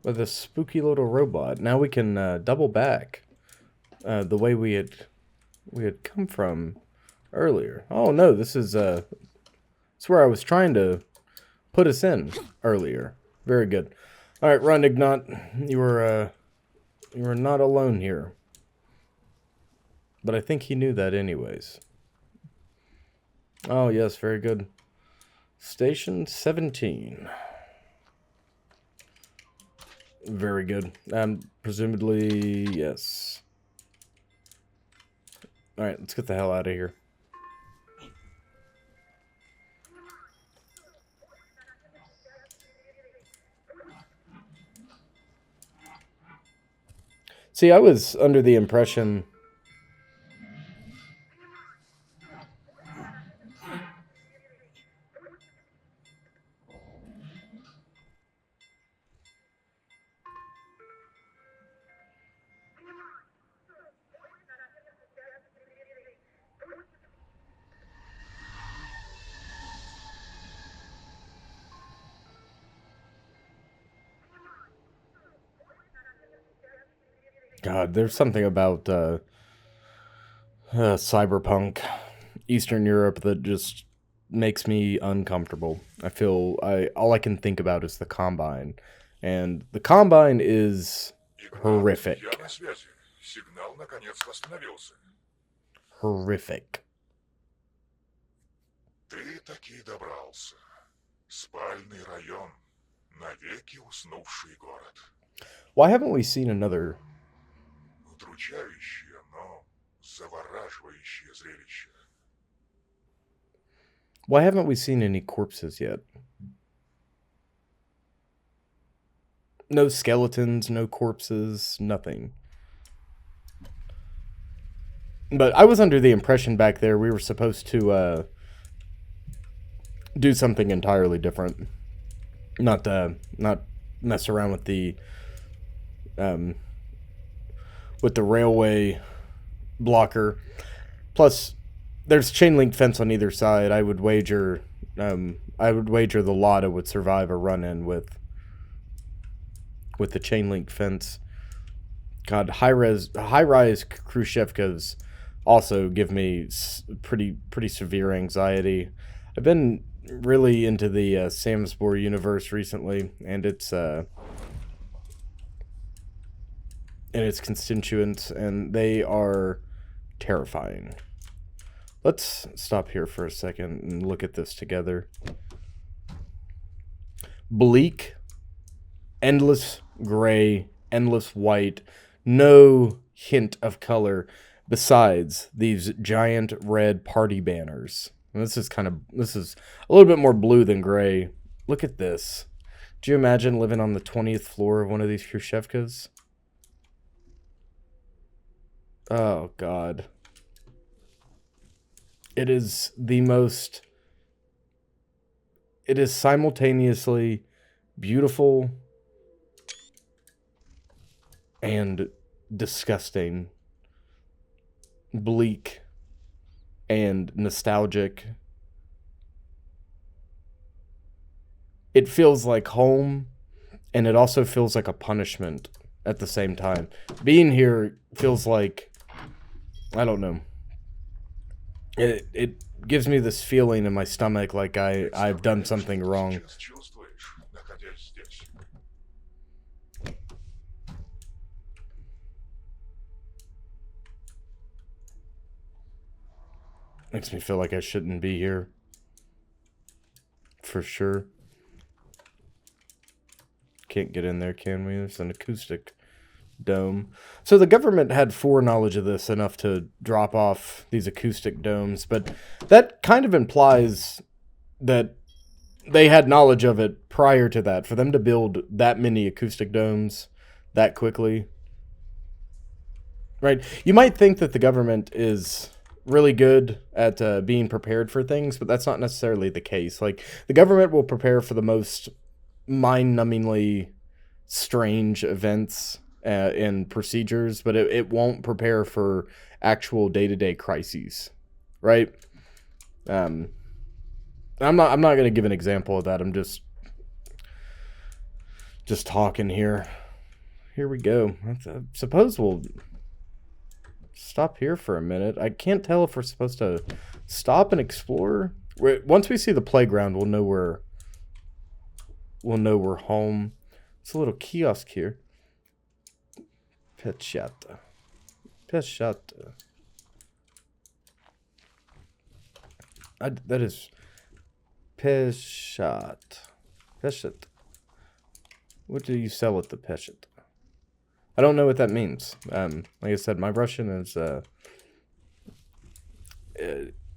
with a spooky little robot, now we can double back the way we had come from earlier. Oh no, this is it's where I was trying to put us in earlier. Very good. Alright, run, Ignat. You were not alone here. But I think he knew that anyways. Oh, yes, very good. Station 17. Very good. Presumably, yes. Alright, let's get the hell out of here. See, I was under the impression... God, there's something about cyberpunk, Eastern Europe that just makes me uncomfortable. All I can think about is the Combine. And the Combine is Игнат, horrific. я на связи. Сигнал наконец восстановился. Horrific. Ты таки добрался. Спальный район. Навеки уснувший город. Why haven't we seen another? Удручающее, но завораживающее зрелище. Why haven't we seen any corpses yet? No skeletons, no corpses, nothing. But I was under the impression back there we were supposed to do something entirely different. Not mess around with the railway blocker. Plus, there's chain link fence on either side. I would wager the Lada would survive a run in with the chain link fence. God, high rise Khrushchevkas also give me pretty severe anxiety. I've been really into the Samsbor universe recently, and its constituents, and they are terrifying. Let's stop here for a second and look at this together. Bleak, endless gray, endless white, no hint of color besides these giant red party banners. And this is a little bit more blue than gray. Look at this. Do you imagine living on the 20th floor of one of these Khrushchevkas? Oh, God. It is simultaneously beautiful and disgusting, bleak and nostalgic. It feels like home, and it also feels like a punishment at the same time. Being here feels like, I don't know. It gives me this feeling in my stomach like I've done something wrong. Сейчас чувствуешь, находясь здесь? Makes me feel like I shouldn't be here. For sure. Can't get in there, can we? There's an acoustic dome. So the government had foreknowledge of this enough to drop off these acoustic domes, but that kind of implies that they had knowledge of it prior to that. For them to build that many acoustic domes that quickly, right? You might think that the government is really good at being prepared for things, but that's not necessarily the case. Like, the government will prepare for the most mind-numbingly strange events and procedures, but it won't prepare for actual day-to-day crises, right? I'm not going to give an example of that. I'm just talking here. Here we go. I suppose we'll stop here for a minute. I can't tell if we're supposed to stop and explore. Once we see the playground, we'll know we're home. It's a little kiosk here. Peshata. That is Peshat. Peshat. What do you sell at the Peshat? I don't know what that means. Like I said, my Russian is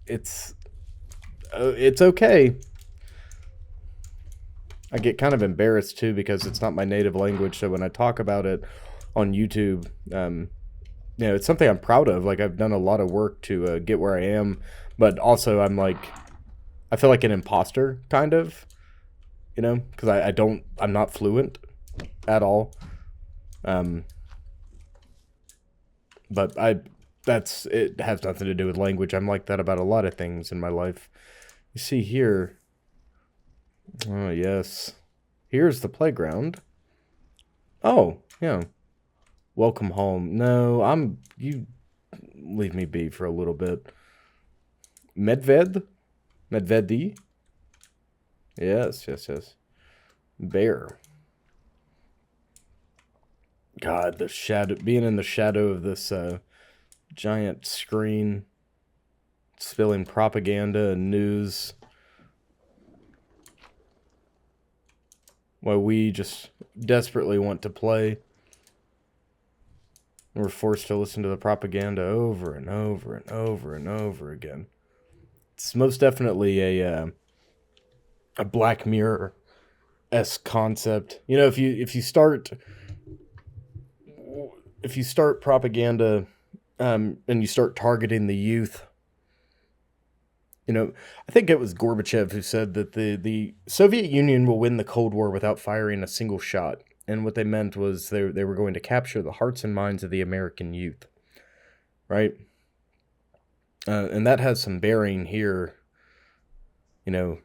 it's okay. I get kind of embarrassed too because it's not my native language. So when I talk about it on YouTube, it's something I'm proud of. Like, I've done a lot of work to get where I am, but also I feel like an imposter kind of, because I'm not fluent at all. But it has nothing to do with language. I'm like that about a lot of things in my life. You see here. Oh, yes. Here's the playground. Oh, yeah. Welcome home. No, you leave me be for a little bit. Medved? Medvedi? Yes, yes, yes. Bear. God, the shadow, being in the shadow of this giant screen, spilling propaganda and news, while we just desperately want to play. We're forced to listen to the propaganda over and over and over and over again. It's most definitely a Black Mirror-esque concept. You know, if you start propaganda, and you start targeting the youth, you know, I think it was Gorbachev who said that the Soviet Union will win the Cold War without firing a single shot. And what they meant was they were going to capture the hearts and minds of the American youth, right? And that has some bearing here. You know,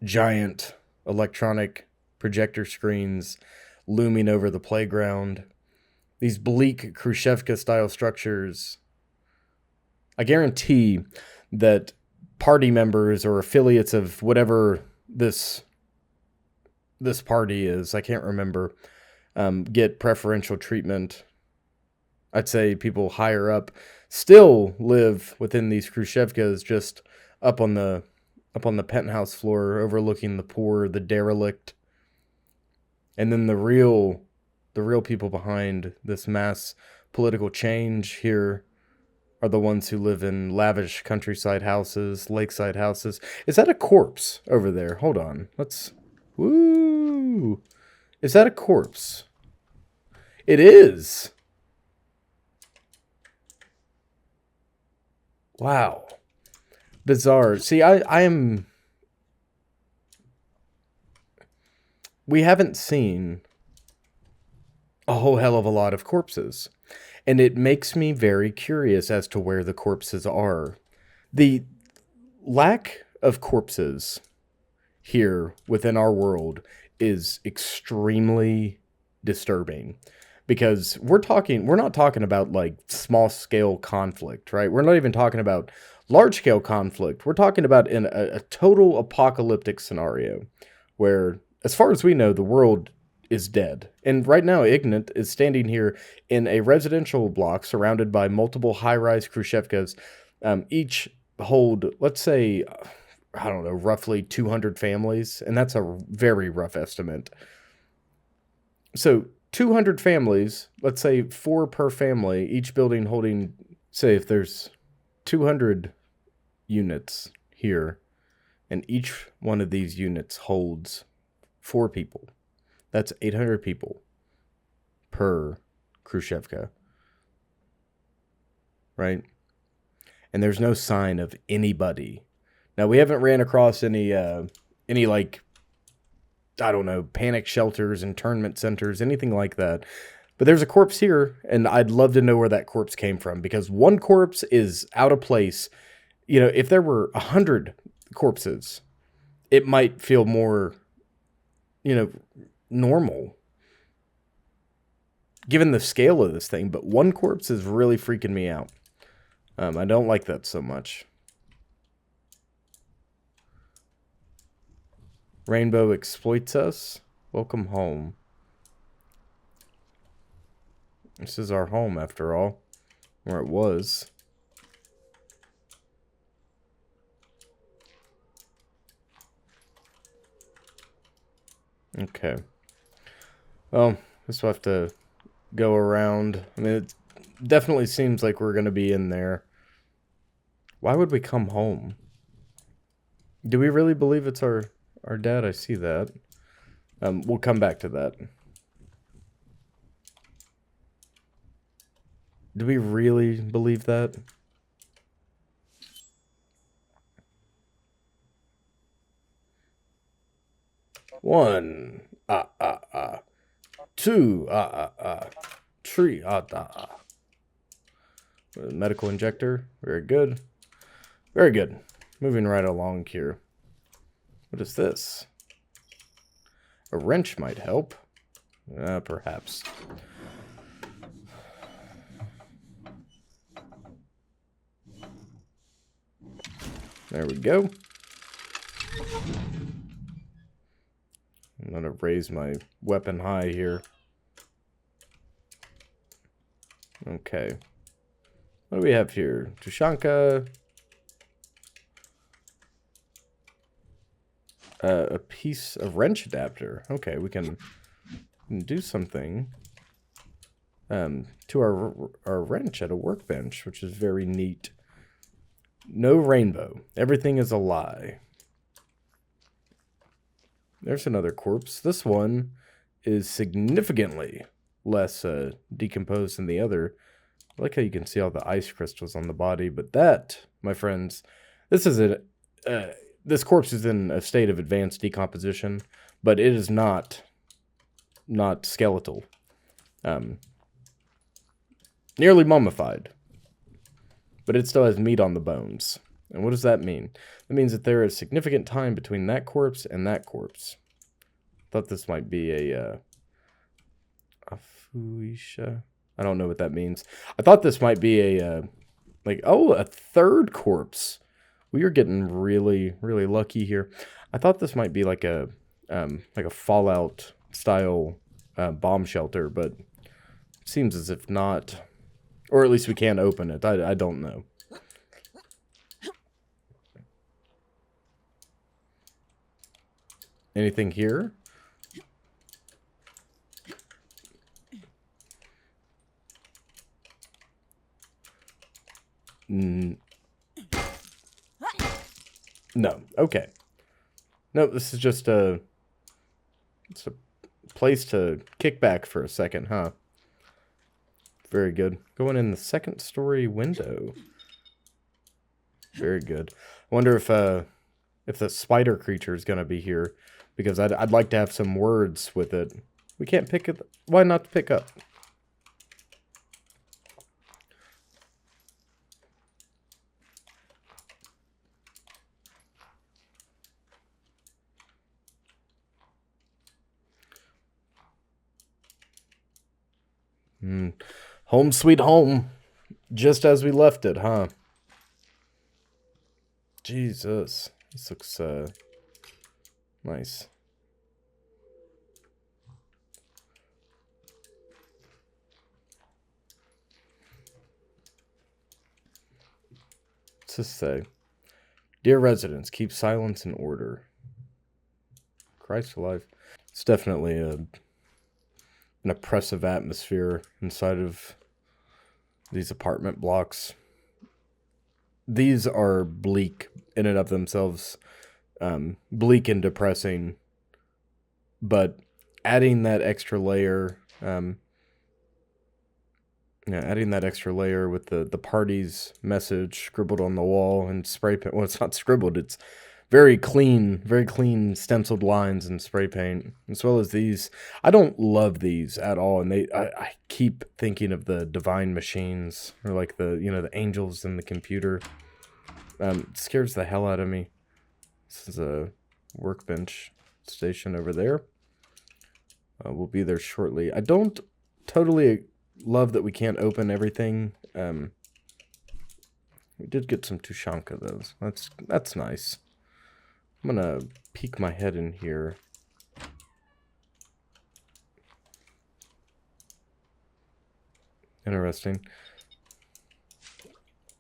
giant electronic projector screens looming over the playground. These bleak Khrushchevka-style structures. I guarantee that party members or affiliates of whatever this party is, I can't remember, get preferential treatment. I'd say people higher up still live within these Khrushchevkas, just up on the penthouse floor, overlooking the poor, the derelict. And then the real people behind this mass political change here are the ones who live in lavish countryside houses, lakeside houses. Is that a corpse over there? Hold on. Woo! Is that a corpse? It is. Wow. Bizarre. See, we haven't seen a whole hell of a lot of corpses. And it makes me very curious as to where the corpses are. The lack of corpses here within our world is extremely disturbing, because we're not talking about like small scale conflict, right? We're not even talking about large scale conflict. We're talking about in a total apocalyptic scenario where, as far as we know, the world is dead. And right now, Ignat is standing here in a residential block surrounded by multiple high-rise Khrushchevkas. Each hold, let's say, I don't know, roughly 200 families. And that's a very rough estimate. So 200 families, let's say 4 per family, each building holding, say if there's 200 units here, and each one of these units holds 4 people. That's 800 people per Khrushchevka, right? And there's no sign of anybody. Now, we haven't ran across any like, I don't know, panic shelters, internment centers, anything like that. But there's a corpse here, and I'd love to know where that corpse came from, because one corpse is out of place. You know, if there were 100 corpses, it might feel more, you know, normal, given the scale of this thing. But one corpse is really freaking me out. I don't like that so much. Rainbow exploits us. Welcome home. This is our home, after all. Or it was. Okay. Well, guess we'll have to go around. I mean, it definitely seems like we're going to be in there. Why would we come home? Do we really believe it's our dad? I see that. We'll come back to that. Do we really believe that? One, two, three, medical injector. Very good. Very good. Moving right along here. What is this? A wrench might help. Perhaps. There we go. raise my weapon high here. Okay. What do we have here? Tushanka. A piece of wrench adapter. Okay, we can do something to our wrench at a workbench, which is very neat. No rainbow. Everything is a lie. There's another corpse. This one is significantly less decomposed than the other. I like how you can see all the ice crystals on the body, but that, my friends, this is this corpse is in a state of advanced decomposition, but it is not skeletal. Nearly mummified. But it still has meat on the bones. And what does that mean? That means that there is significant time between that corpse and that corpse. Thought this might be a Afuisha. I don't know what that means. I thought this might be a a third corpse. We are getting really, really lucky here. I thought this might be like a Fallout style bomb shelter, but it seems as if not. Or at least we can't open it. I don't know. Anything here? No. Okay. No, this is just it's a place to kick back for a second, huh? Very good. Going in the second story window. Very good. I wonder if the spider creature is gonna be here, because I'd like to have some words with it. We can't pick it. Why not pick up? Home sweet home. Just as we left it, huh? Jesus. This looks nice. What's this say? Dear residents, keep silence and order. Christ alive. It's definitely an oppressive atmosphere inside of these apartment blocks. These are bleak in and of themselves. Bleak and depressing. But adding that extra layer... adding that extra layer with the party's message scribbled on the wall and spray paint. Well, it's not scribbled. It's very clean stenciled lines and spray paint, as well as these. I don't love these at all, and I keep thinking of the divine machines, or like the angels in the computer. It scares the hell out of me. This is a workbench station over there. We'll be there shortly. I don't totally love that we can't open everything. We did get some Tushanka though. That's nice. I'm gonna peek my head in here. Interesting.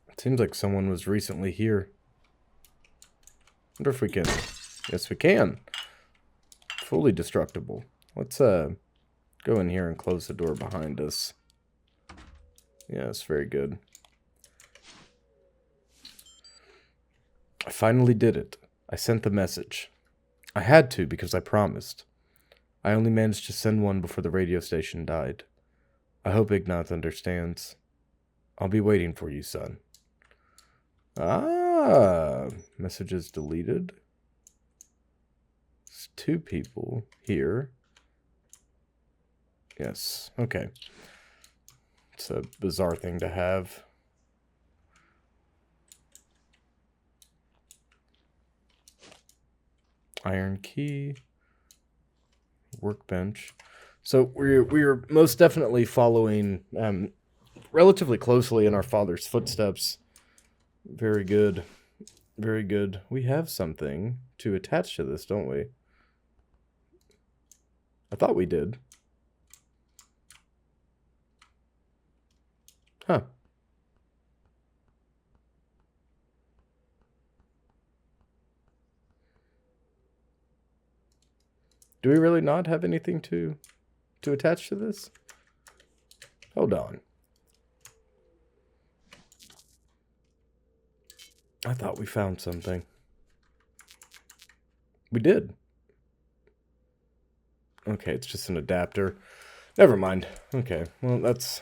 It seems like someone was recently here. Wonder if we can. Yes, we can. Fully destructible. Let's go in here and close the door behind us. Yes, very good. I finally did it. I sent the message. I had to because I promised. I only managed to send one before the radio station died. I hope Ignat understands. I'll be waiting for you, son. Ah, messages deleted. There's 2 people here. Yes, okay. It's a bizarre thing to have. Iron key. Workbench. So we're most definitely following relatively closely in our father's footsteps. Very good. Very good. We have something to attach to this, don't we? I thought we did. Huh. Do we really not have anything to attach to this? Hold on. I thought we found something. We did. Okay, it's just an adapter. Never mind. Okay, well, that's...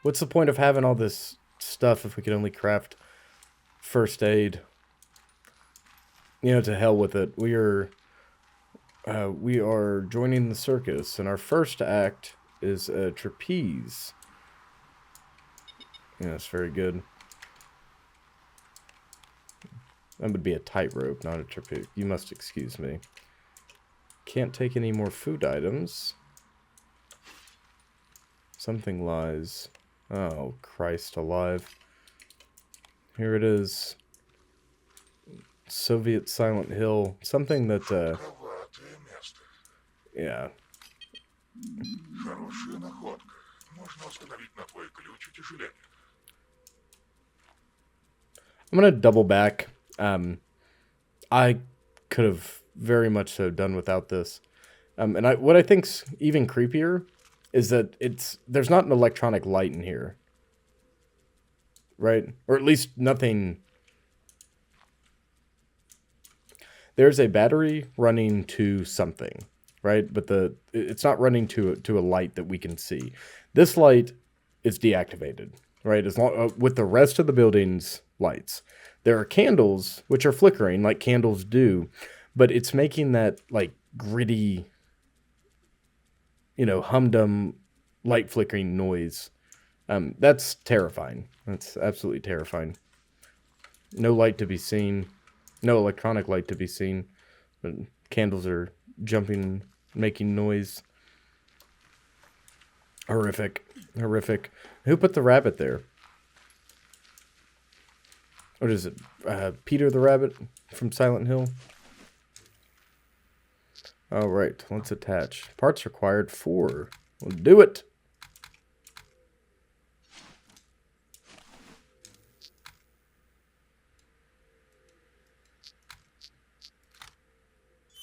What's the point of having all this stuff if we could only craft first aid? You know, to hell with it. We are joining the circus, and our first act is a trapeze. Yeah, that's very good. That would be a tightrope, not a trapeze. You must excuse me. Can't take any more food items. Something lies. Oh, Christ alive. Here it is. Soviet Silent Hill. Something that, Широковатое место. yeah. Хорошая находка. Можно установить на твой ключ утяжеление. I'm going to double back. I could have very much so done without this. And what I think's even creepier is that there's not an electronic light in here. Right? Or at least nothing. There's a battery running to something, right? But it's not running to a light that we can see. This light is deactivated, right? As long with the rest of the building's lights. There are candles which are flickering like candles do, but it's making that like gritty, you know, hum-dum light flickering noise. That's terrifying. That's absolutely terrifying. No light to be seen. No electronic light to be seen. But candles are jumping, making noise. Horrific. Horrific. Who put the rabbit there? What is it? Peter the Rabbit from Silent Hill? All right, let's attach. Parts required 4. We'll do it.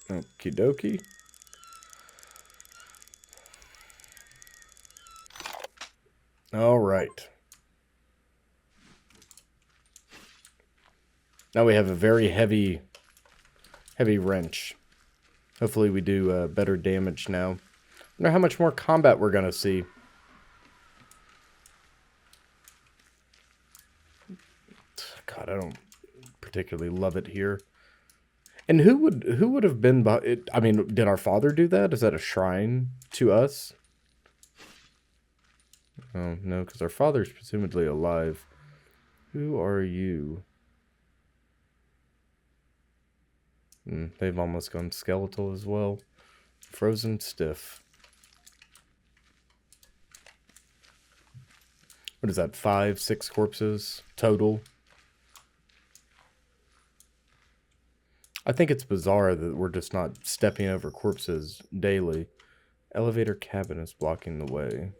Okie dokie. All right. Now we have a very heavy wrench. Hopefully we do better damage now. I wonder how much more combat we're going to see. God, I don't particularly love it here. And who would have been... I mean, did our father do that? Is that a shrine to us? Oh, no, because our father's presumably alive. Who are you? They've almost gone skeletal as well. Frozen stiff. What is that, 5, 6 corpses total? I think it's bizarre that we're just not stepping over corpses daily. Elevator cabin is blocking the way.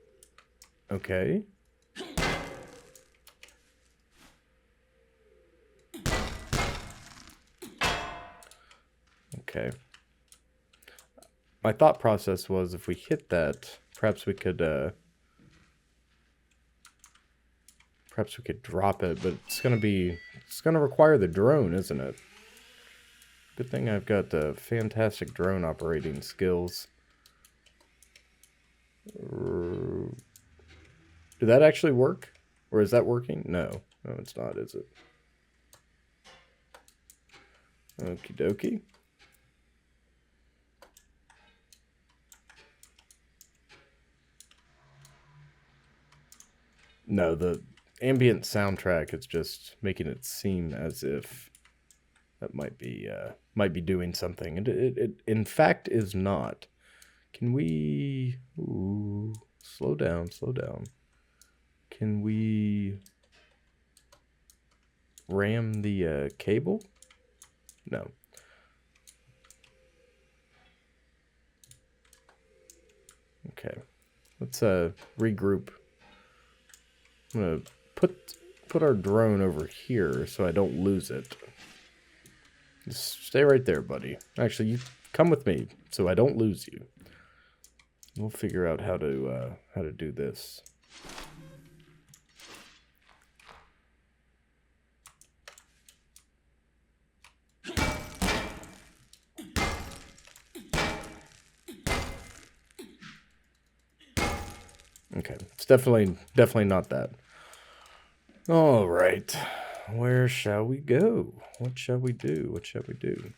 Okay. Okay. My thought process was if we hit that, perhaps we could drop it, but it's gonna require the drone, isn't it? Good thing I've got fantastic drone operating skills. Did that actually work? Or is that working? No. No, it's not, is it? Okie dokie. No, the ambient soundtrack is just making it seem as if that might be doing something, and it in fact is not. Can we... Ooh, slow down, slow down. Can we ram the cable? No. Okay. Let's regroup. I'm gonna put our drone over here so I don't lose it. Just stay right there, buddy. Actually, you come with me so I don't lose you. We'll figure out how to do this. Okay, it's definitely not that. All right, where shall we go? What shall we do? What shall we do?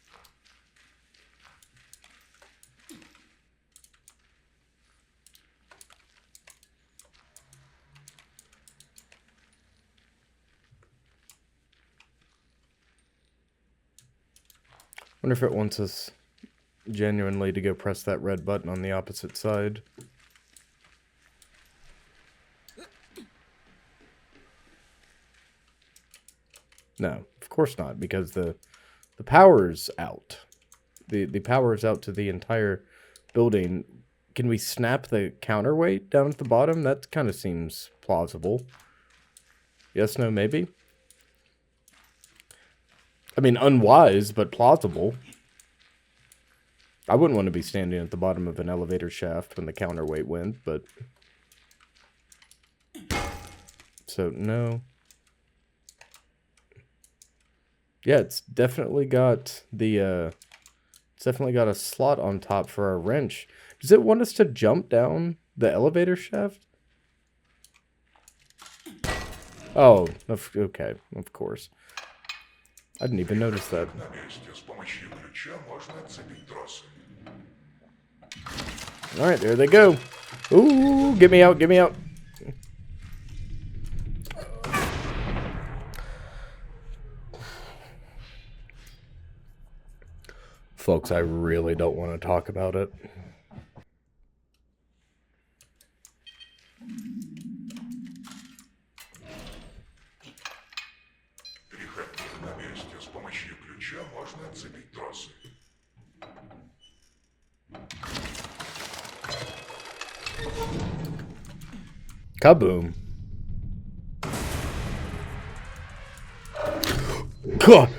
Wonder if it wants us genuinely to go press that red button on the opposite side. No, of course not, because the power's out. The power's out to the entire building. Can we snap the counterweight down at the bottom? That kind of seems plausible. Yes, no, maybe? I mean, unwise, but plausible. I wouldn't want to be standing at the bottom of an elevator shaft when the counterweight went, but... So, no. Yeah, it's definitely got the, it's definitely got a slot on top for our wrench. Does it want us to jump down the elevator shaft? Oh, okay, of course. I didn't even notice that. Alright, there they go. Ooh, get me out, get me out. Folks, I really don't want to talk about it. Kaboom. God.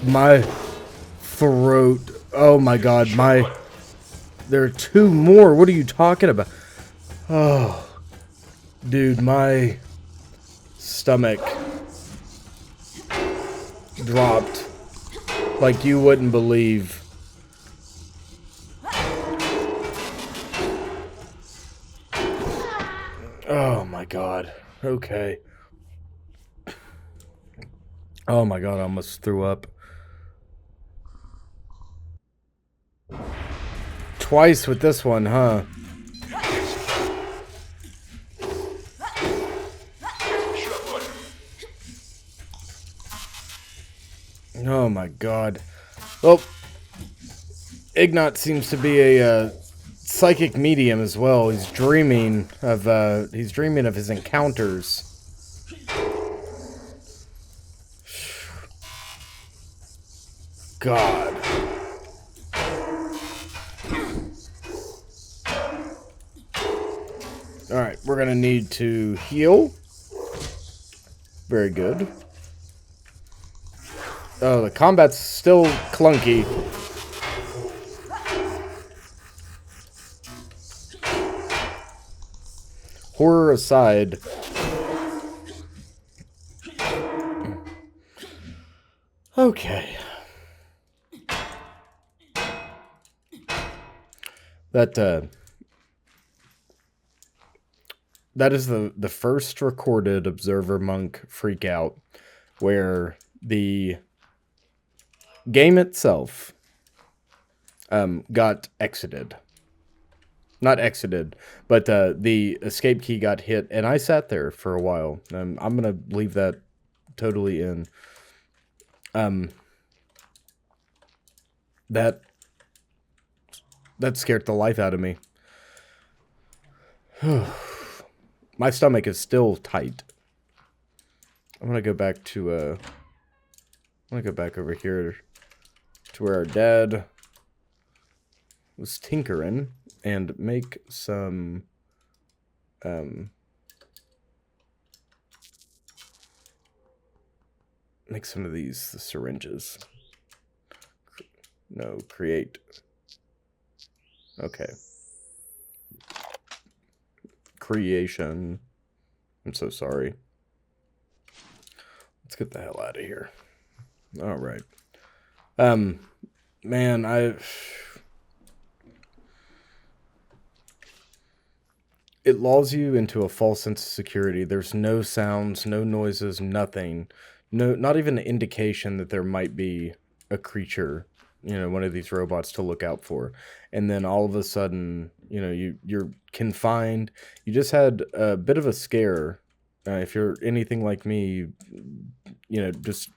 My throat. Oh my god, my... There are two more. What are you talking about? Oh. Dude, my stomach dropped like you wouldn't believe. Oh my god. Okay. Oh my god, I almost threw up. Twice with this one, huh? Oh my god. Well, Ignat seems to be a psychic medium as well. He's dreaming of his encounters. God. Alright, we're gonna need to heal. Very good. Oh, the combat's still clunky. Horror aside. Okay. That is the first recorded observer monk freak out where the game itself got exited. Not exited, but the escape key got hit, and I sat there for a while. I'm gonna leave that totally in. That scared the life out of me. My stomach is still tight. I'm gonna go back to I'm gonna go back over here to where our dad was tinkering and make some make some of these syringes. No, create. Okay. Creation. I'm so sorry. Let's get the hell out of here. All right. Man, it lulls you into a false sense of security. There's no sounds, no noises, nothing. No, not even an indication that there might be a creature, one of these robots to look out for. And then all of a sudden, you're confined. You just had a bit of a scare. If you're anything like me, just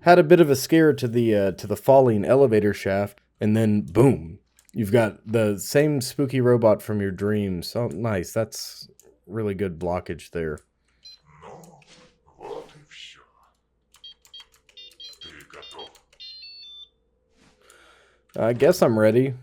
had a bit of a scare to the falling elevator shaft, and then boom, you've got the same spooky robot from your dreams. Oh, nice. That's really good blockage there. Ну, вот и все. Ты готов? I guess I'm ready.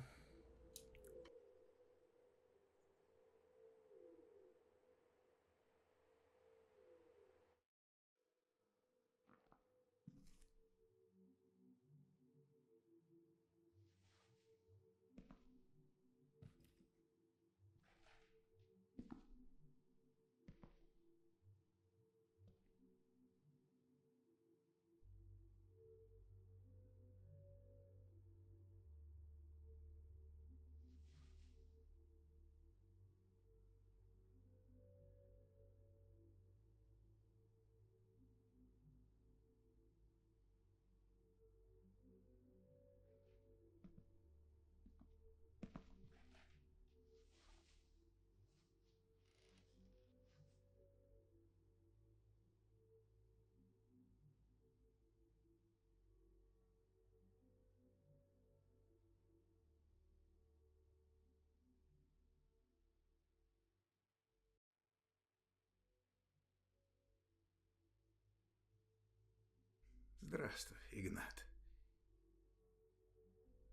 Здравствуй, Игнат.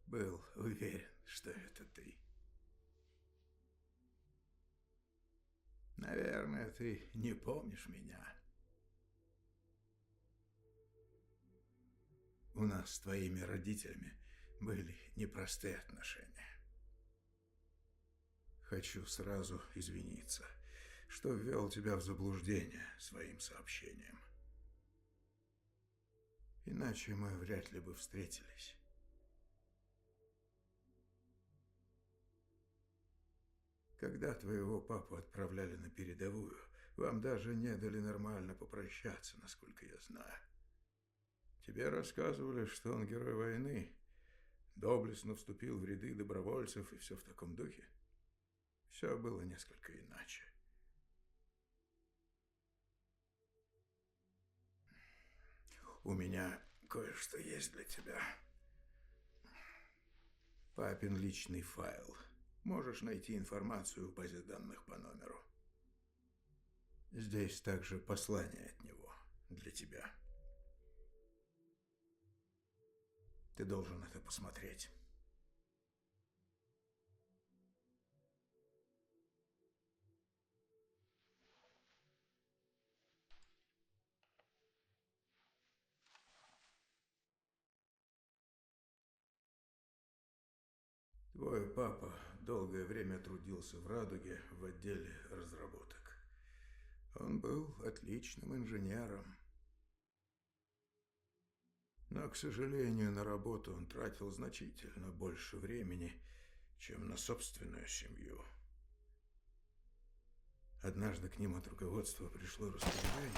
Был уверен, что это ты. Наверное, ты не помнишь меня. У нас с твоими родителями были непростые отношения. Хочу сразу извиниться, что ввел тебя в заблуждение своим сообщением. Иначе мы вряд ли бы встретились. Когда твоего папу отправляли на передовую, вам даже не дали нормально попрощаться, насколько я знаю. Тебе рассказывали, что он герой войны, доблестно вступил в ряды добровольцев и все в таком духе. Все было несколько иначе. У меня кое-что есть для тебя. Папин личный файл. Можешь найти информацию в базе данных по номеру. Здесь также послание от него для тебя. Ты должен это посмотреть. Твой папа долгое время трудился в «Радуге» в отделе разработок. Он был отличным инженером. Но, к сожалению, на работу он тратил значительно больше времени, чем на собственную семью. Однажды к ним от руководства пришло распоряжение.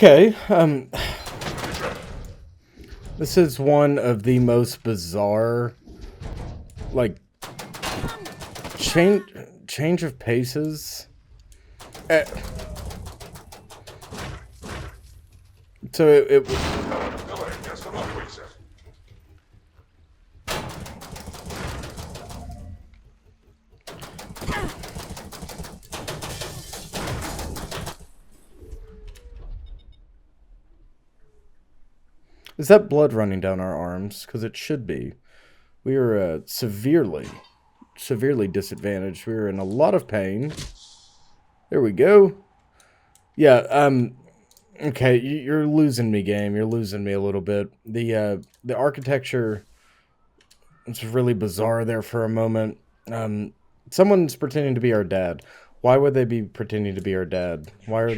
Okay. This is one of the most bizarre, like, change of paces. So it Давай, не останавливайся. is that blood running down our arms? Because it should be. We are severely disadvantaged. We are in a lot of pain. There we go. Yeah. Okay, you're losing me, game. You're losing me a little bit. The architecture is really bizarre there for a moment. Someone's pretending to be our dad. Why would they be pretending to be our dad? Why are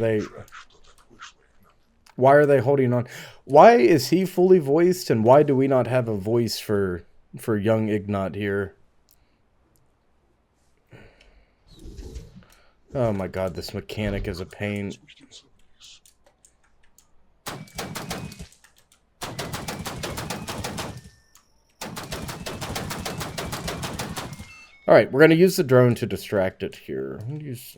they holding on? Why is he fully voiced, and why do we not have a voice for young Ignat here? Oh my god, this mechanic is a pain. Alright, we're going to use the drone to distract it here. Use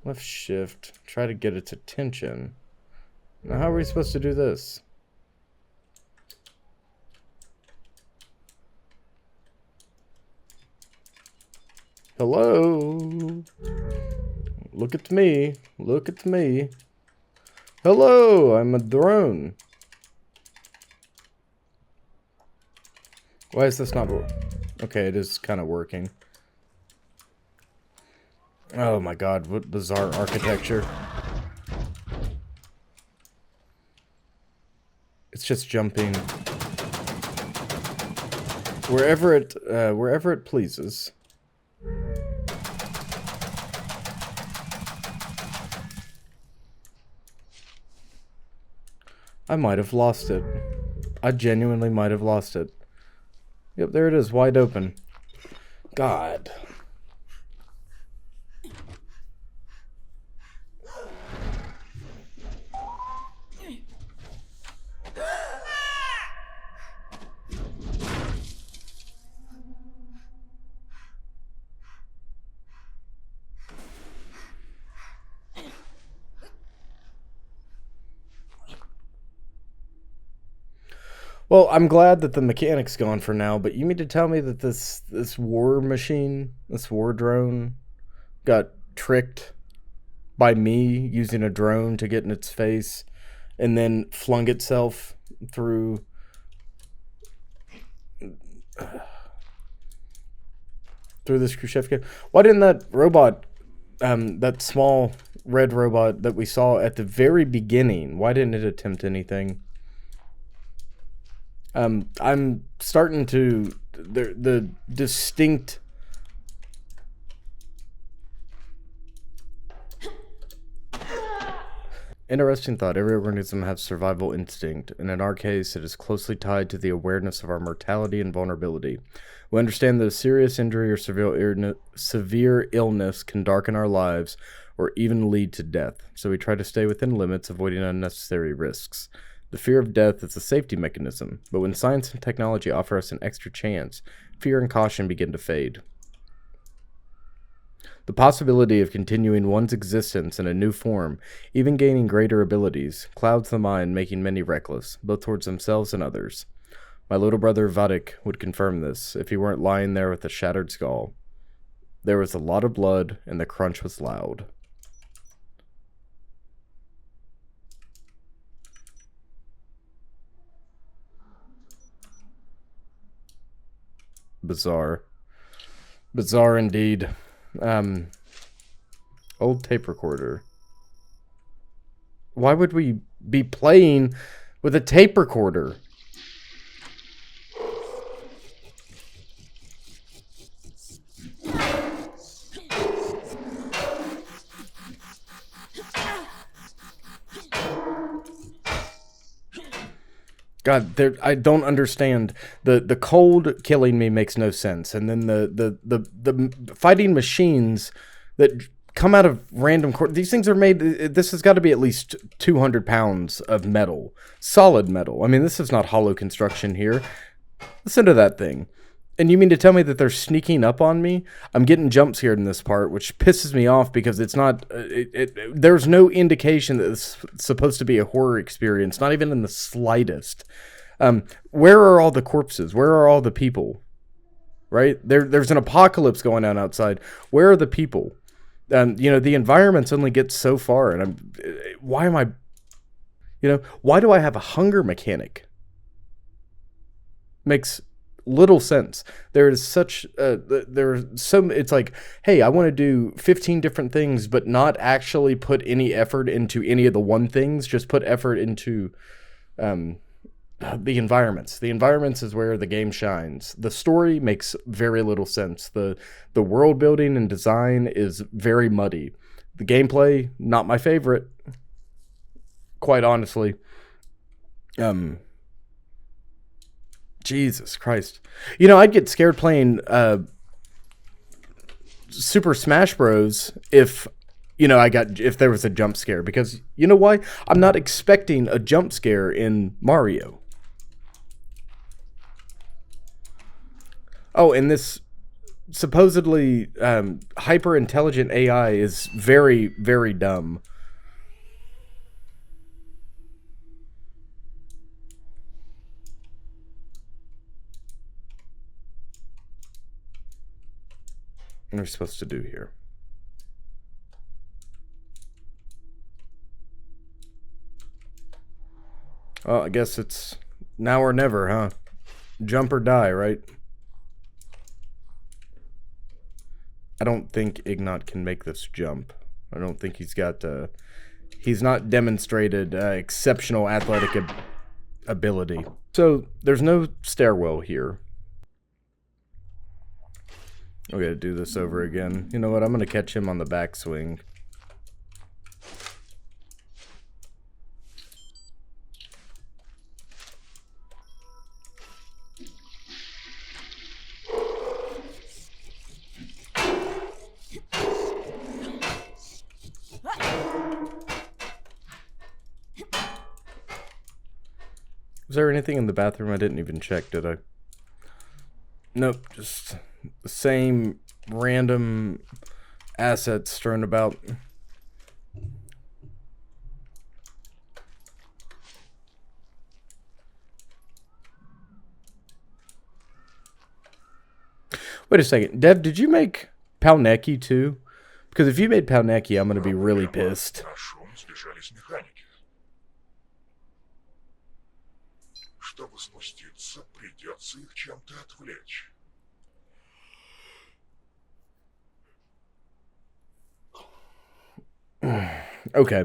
left shift, try to get its attention. Now, how are we supposed to do this? Hello? Look at me. Look at me. Hello, I'm a drone. Why is this not working? Okay, it is kind of working. Oh my god, what bizarre architecture. It's just jumping wherever it pleases. I might have lost it. I genuinely might have lost it. Yep, there it is, wide open. God. Well, I'm glad that the mechanic's gone for now, but you mean to tell me that this war machine, this war drone, got tricked by me using a drone to get in its face and then flung itself through this Khrushchev? Why didn't that robot, that small red robot that we saw at the very beginning, why didn't it attempt anything? I'm starting to the distinct interesting thought. Every organism has survival instinct, and in our case, it is closely tied to the awareness of our mortality and vulnerability. We understand that a serious injury or severe illness can darken our lives or even lead to death, so we try to stay within limits, avoiding unnecessary risks. The fear of death is a safety mechanism, but when science and technology offer us an extra chance, fear and caution begin to fade. The possibility of continuing one's existence in a new form, even gaining greater abilities, clouds the mind, making many reckless, both towards themselves and others. My little brother Vadik would confirm this, if he weren't lying there with a shattered skull. There was a lot of blood, and the crunch was loud. Bizarre. Bizarre indeed. Old tape recorder. Why would we be playing with a tape recorder? God, I don't understand. The cold killing me makes no sense, and then the fighting machines that come out of random these things are made. This has got to be at least 200 pounds of metal, solid metal. I mean, this is not hollow construction here. Listen to that thing. And you mean to tell me that they're sneaking up on me? I'm getting jump scared in this part, which pisses me off because it's not. There's no indication that it's supposed to be a horror experience, not even in the slightest. Where are all the corpses? Where are all the people? Right? There's an apocalypse going on outside. Where are the people? The environments only get so far, and why am I? Why do I have a hunger mechanic? Makes little sense. There is such it's like, hey, I want to do 15 different things but not actually put any effort into any of the one things, just put effort into the environments. The environments is where the game shines. The story makes very little sense. The world building and design is very muddy. The gameplay, not my favorite, quite honestly. Jesus Christ. I'd get scared playing Super Smash Bros. If there was a jump scare, because you know why? I'm not expecting a jump scare in Mario. Oh, and this supposedly hyper intelligent AI is very, very dumb. What are we supposed to do here? Oh, I guess it's now or never, huh? Jump or die, right? I don't think Ignat can make this jump. I don't think he's got... he's not demonstrated exceptional athletic ability. So, there's no stairwell here. We gotta do this over again. You know what? I'm gonna catch him on the backswing. Was there anything in the bathroom? I didn't even check, did I? Nope, just the same random assets strewn about. Wait a second. Dev, did you make Palneki too? Because if you made Palneki, I'm going to be really pissed. Чтобы спуститься, придется их чем-то отвлечь. Okay.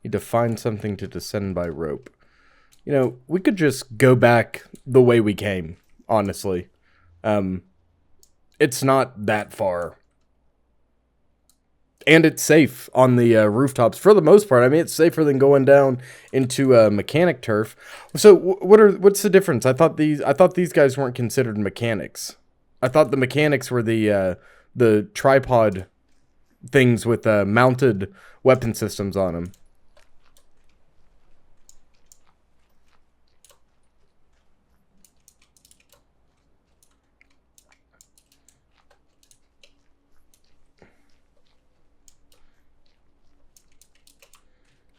Need to find something to descend by rope. We could just go back the way we came, honestly. It's not that far. And it's safe on the rooftops for the most part. I mean, it's safer than going down into mechanic turf. So what's the difference? I thought these guys weren't considered mechanics. I thought the mechanics were the tripod things with mounted weapon systems on them.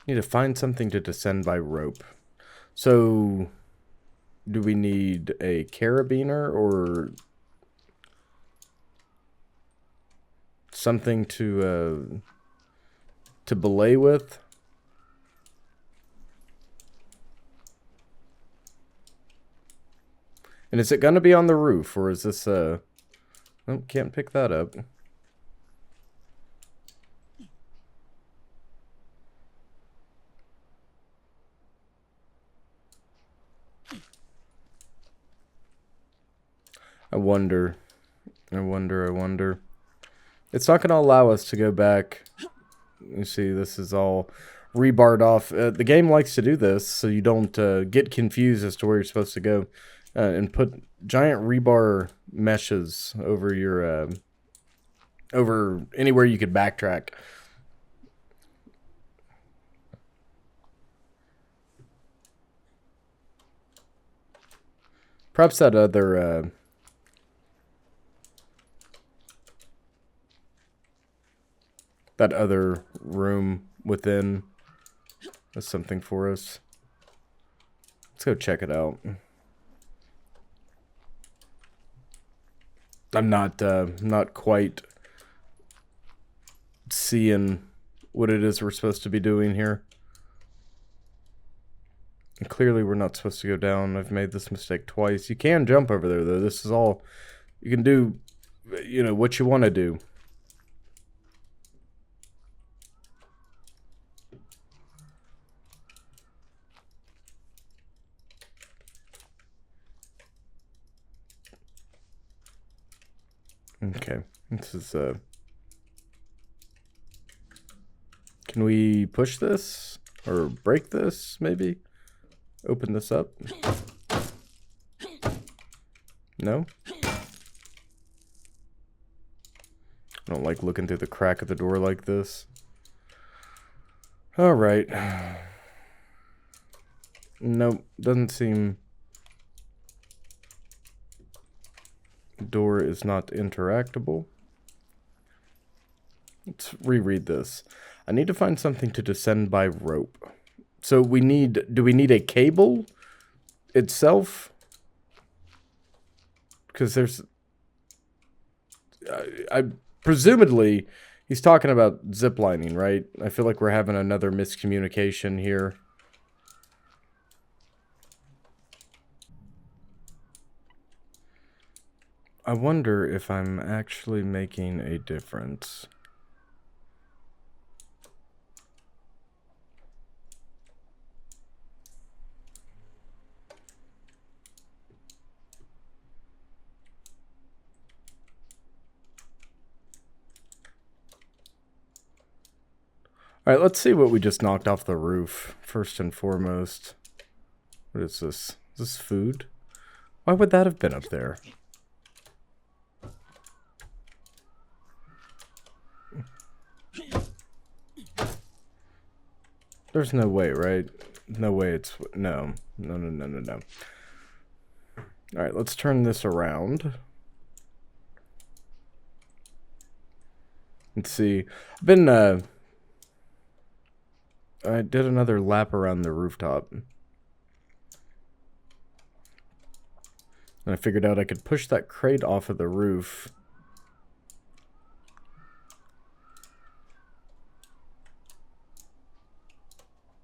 Need to find something to descend by rope. So, do we need a carabiner or something to belay with? And is it going to be on the roof, or is this oh, can't pick that up. I wonder. It's not going to allow us to go back. You see, this is all rebarred off. The game likes to do this so you don't get confused as to where you're supposed to go, and put giant rebar meshes over your over anywhere you could backtrack. Perhaps that other room within has something for us. Let's go check it out. I'm not quite seeing what it is we're supposed to be doing here. And clearly we're not supposed to go down. I've made this mistake twice. You can jump over there, though. This is all... You can do, you know, what you want to do. Okay. This is, Can we push this? Or break this, maybe? Open this up? No? I don't like looking through the crack of the door like this. Alright. Nope, doesn't seem... Door is not interactable. Let's reread this. I need to find something to descend by rope. So we need... Do we need a cable itself? Because there's... I presumably... He's talking about ziplining, right? I feel like we're having another miscommunication here. I wonder if I'm actually making a difference. Alright, let's see what we just knocked off the roof, first and foremost. What is this? Is this food? Why would that have been up there? There's no way, right? No way it's... No. No. Alright, let's turn this around. Let's see. I've been, I did another lap around the rooftop. And I figured out I could push that crate off of the roof.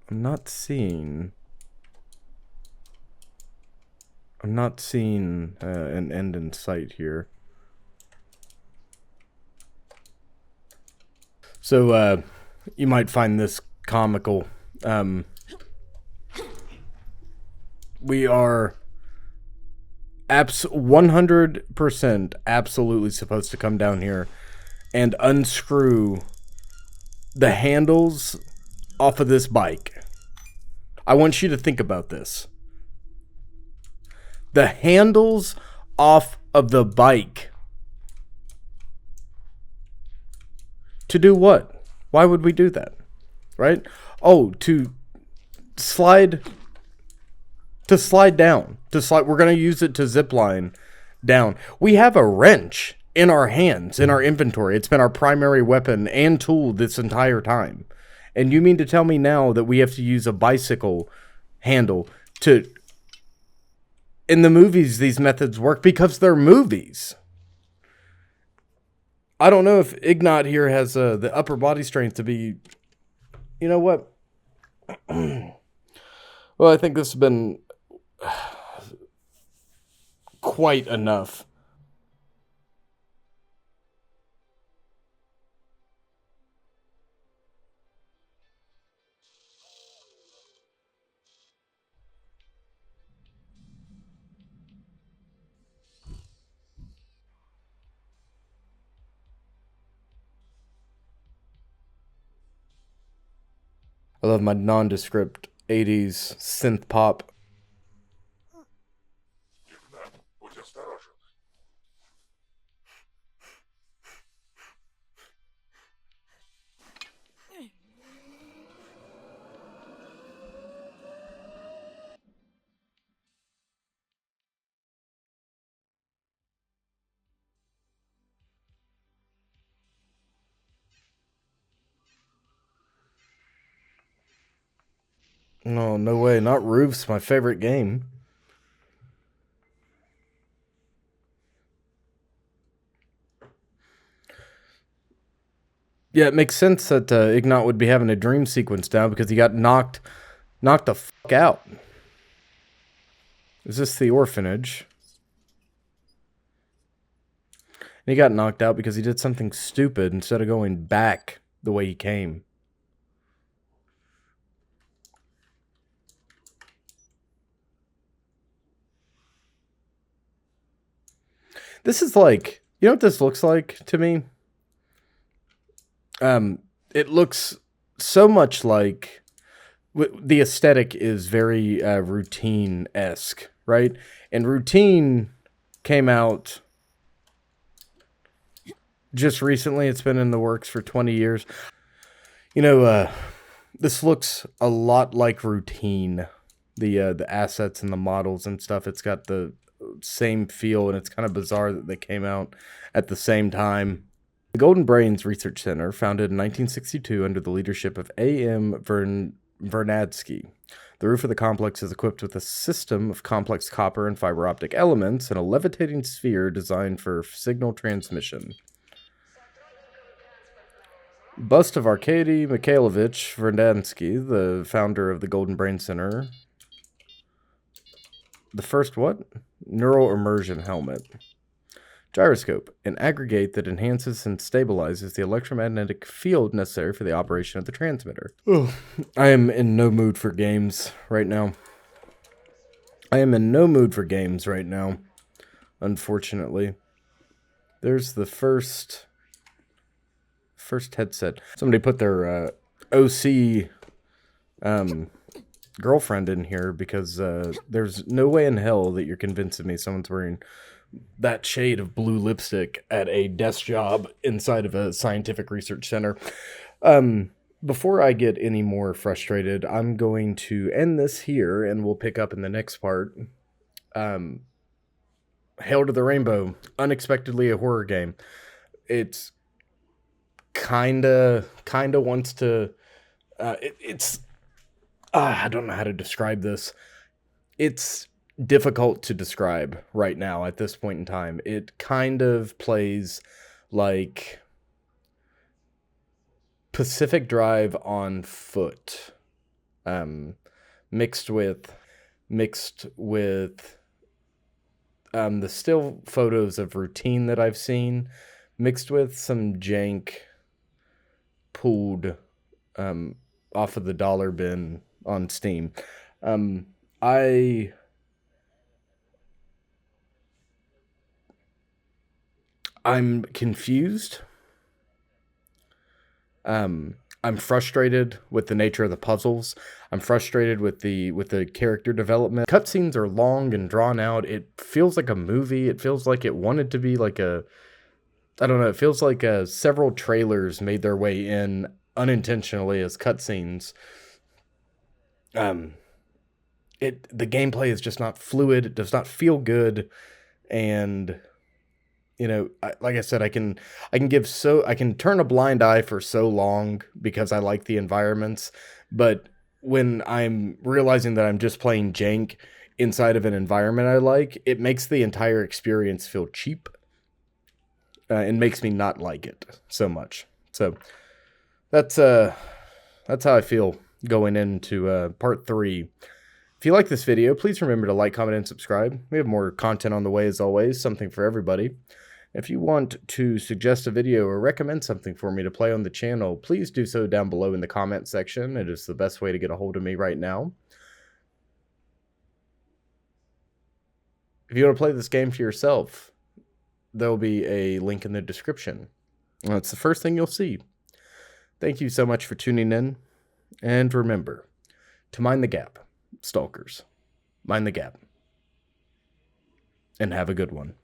I'm not seeing an end in sight here. So, you might find this comical. We are 100% absolutely supposed to come down here and unscrew the handles off of this bike. I want you to think about this. The handles off of the bike. To do what? Why would we do that? Right? Oh, to slide down. We're going to use it to zip line down. We have a wrench in our hands, in our inventory. It's been our primary weapon and tool this entire time. And you mean to tell me now that we have to use a bicycle handle to... In the movies, these methods work because they're movies. I don't know if Ignat here has the upper body strength to be... You know what? Well, I think this has been quite enough. I I love my nondescript 80s synth pop. Игнат, будь осторожен. No, no way. Not Roof's my favorite game. Yeah, it makes sense that Ignat would be having a dream sequence now because he got knocked the fuck out. Is this the orphanage? And he got knocked out because he did something stupid instead of going back the way he came. This is like, you know what this looks like to me? It looks so much like the aesthetic is very routine-esque, right? And Routine came out just recently. It's been in the works for 20 years. You know, this looks a lot like Routine. The assets and the models and stuff. It's got the same feel, and it's kind of bizarre that they came out at the same time. The Golden Brains Research Center, founded in 1962 under the leadership of A.M. Vernadsky. The roof of the complex is equipped with a system of complex copper and fiber optic elements and a levitating sphere designed for signal transmission. Bust of Arkady Mikhailovich Vernadsky, the founder of the Golden Brain Center. The first what? Neural immersion helmet. Gyroscope, an aggregate that enhances and stabilizes the electromagnetic field necessary for the operation of the transmitter. Oh, I am in no mood for games right now. Unfortunately. There's the first headset. Somebody put their OC girlfriend in here because there's no way in hell that you're convincing me someone's wearing that shade of blue lipstick at a desk job inside of a scientific research center. Before I get any more frustrated, I'm going to end this here and we'll pick up in the next part. Hail to the Rainbow, unexpectedly a horror game. It's kinda wants to I don't know how to describe this. It's difficult to describe right now at this point in time. It kind of plays like Pacific Drive on foot, mixed with the still photos of Routine that I've seen, mixed with some jank pulled off of the dollar bin on Steam. I'm confused. I'm frustrated with the nature of the puzzles. I'm frustrated with the character development. Cutscenes are long and drawn out. It feels like a movie. It feels like it wanted to be like I don't know. It feels like several trailers made their way in unintentionally as cutscenes. The gameplay is just not fluid. It does not feel good, and you know, like I said, I can turn a blind eye for so long because I like the environments, but when I'm realizing that I'm just playing jank inside of an environment I like, it makes the entire experience feel cheap. And makes me not like it so much. So that's how I feel going into part 3. If you like this video, please remember to like, comment, and subscribe. We have more content on the way as always, something for everybody. If you want to suggest a video or recommend something for me to play on the channel, please do so down below in the comment section. It is the best way to get a hold of me right now. If you want to play this game for yourself, there'll be a link in the description. That's the first thing you'll see. Thank you so much for tuning in. And remember to mind the gap, stalkers. Mind the gap. And have a good one.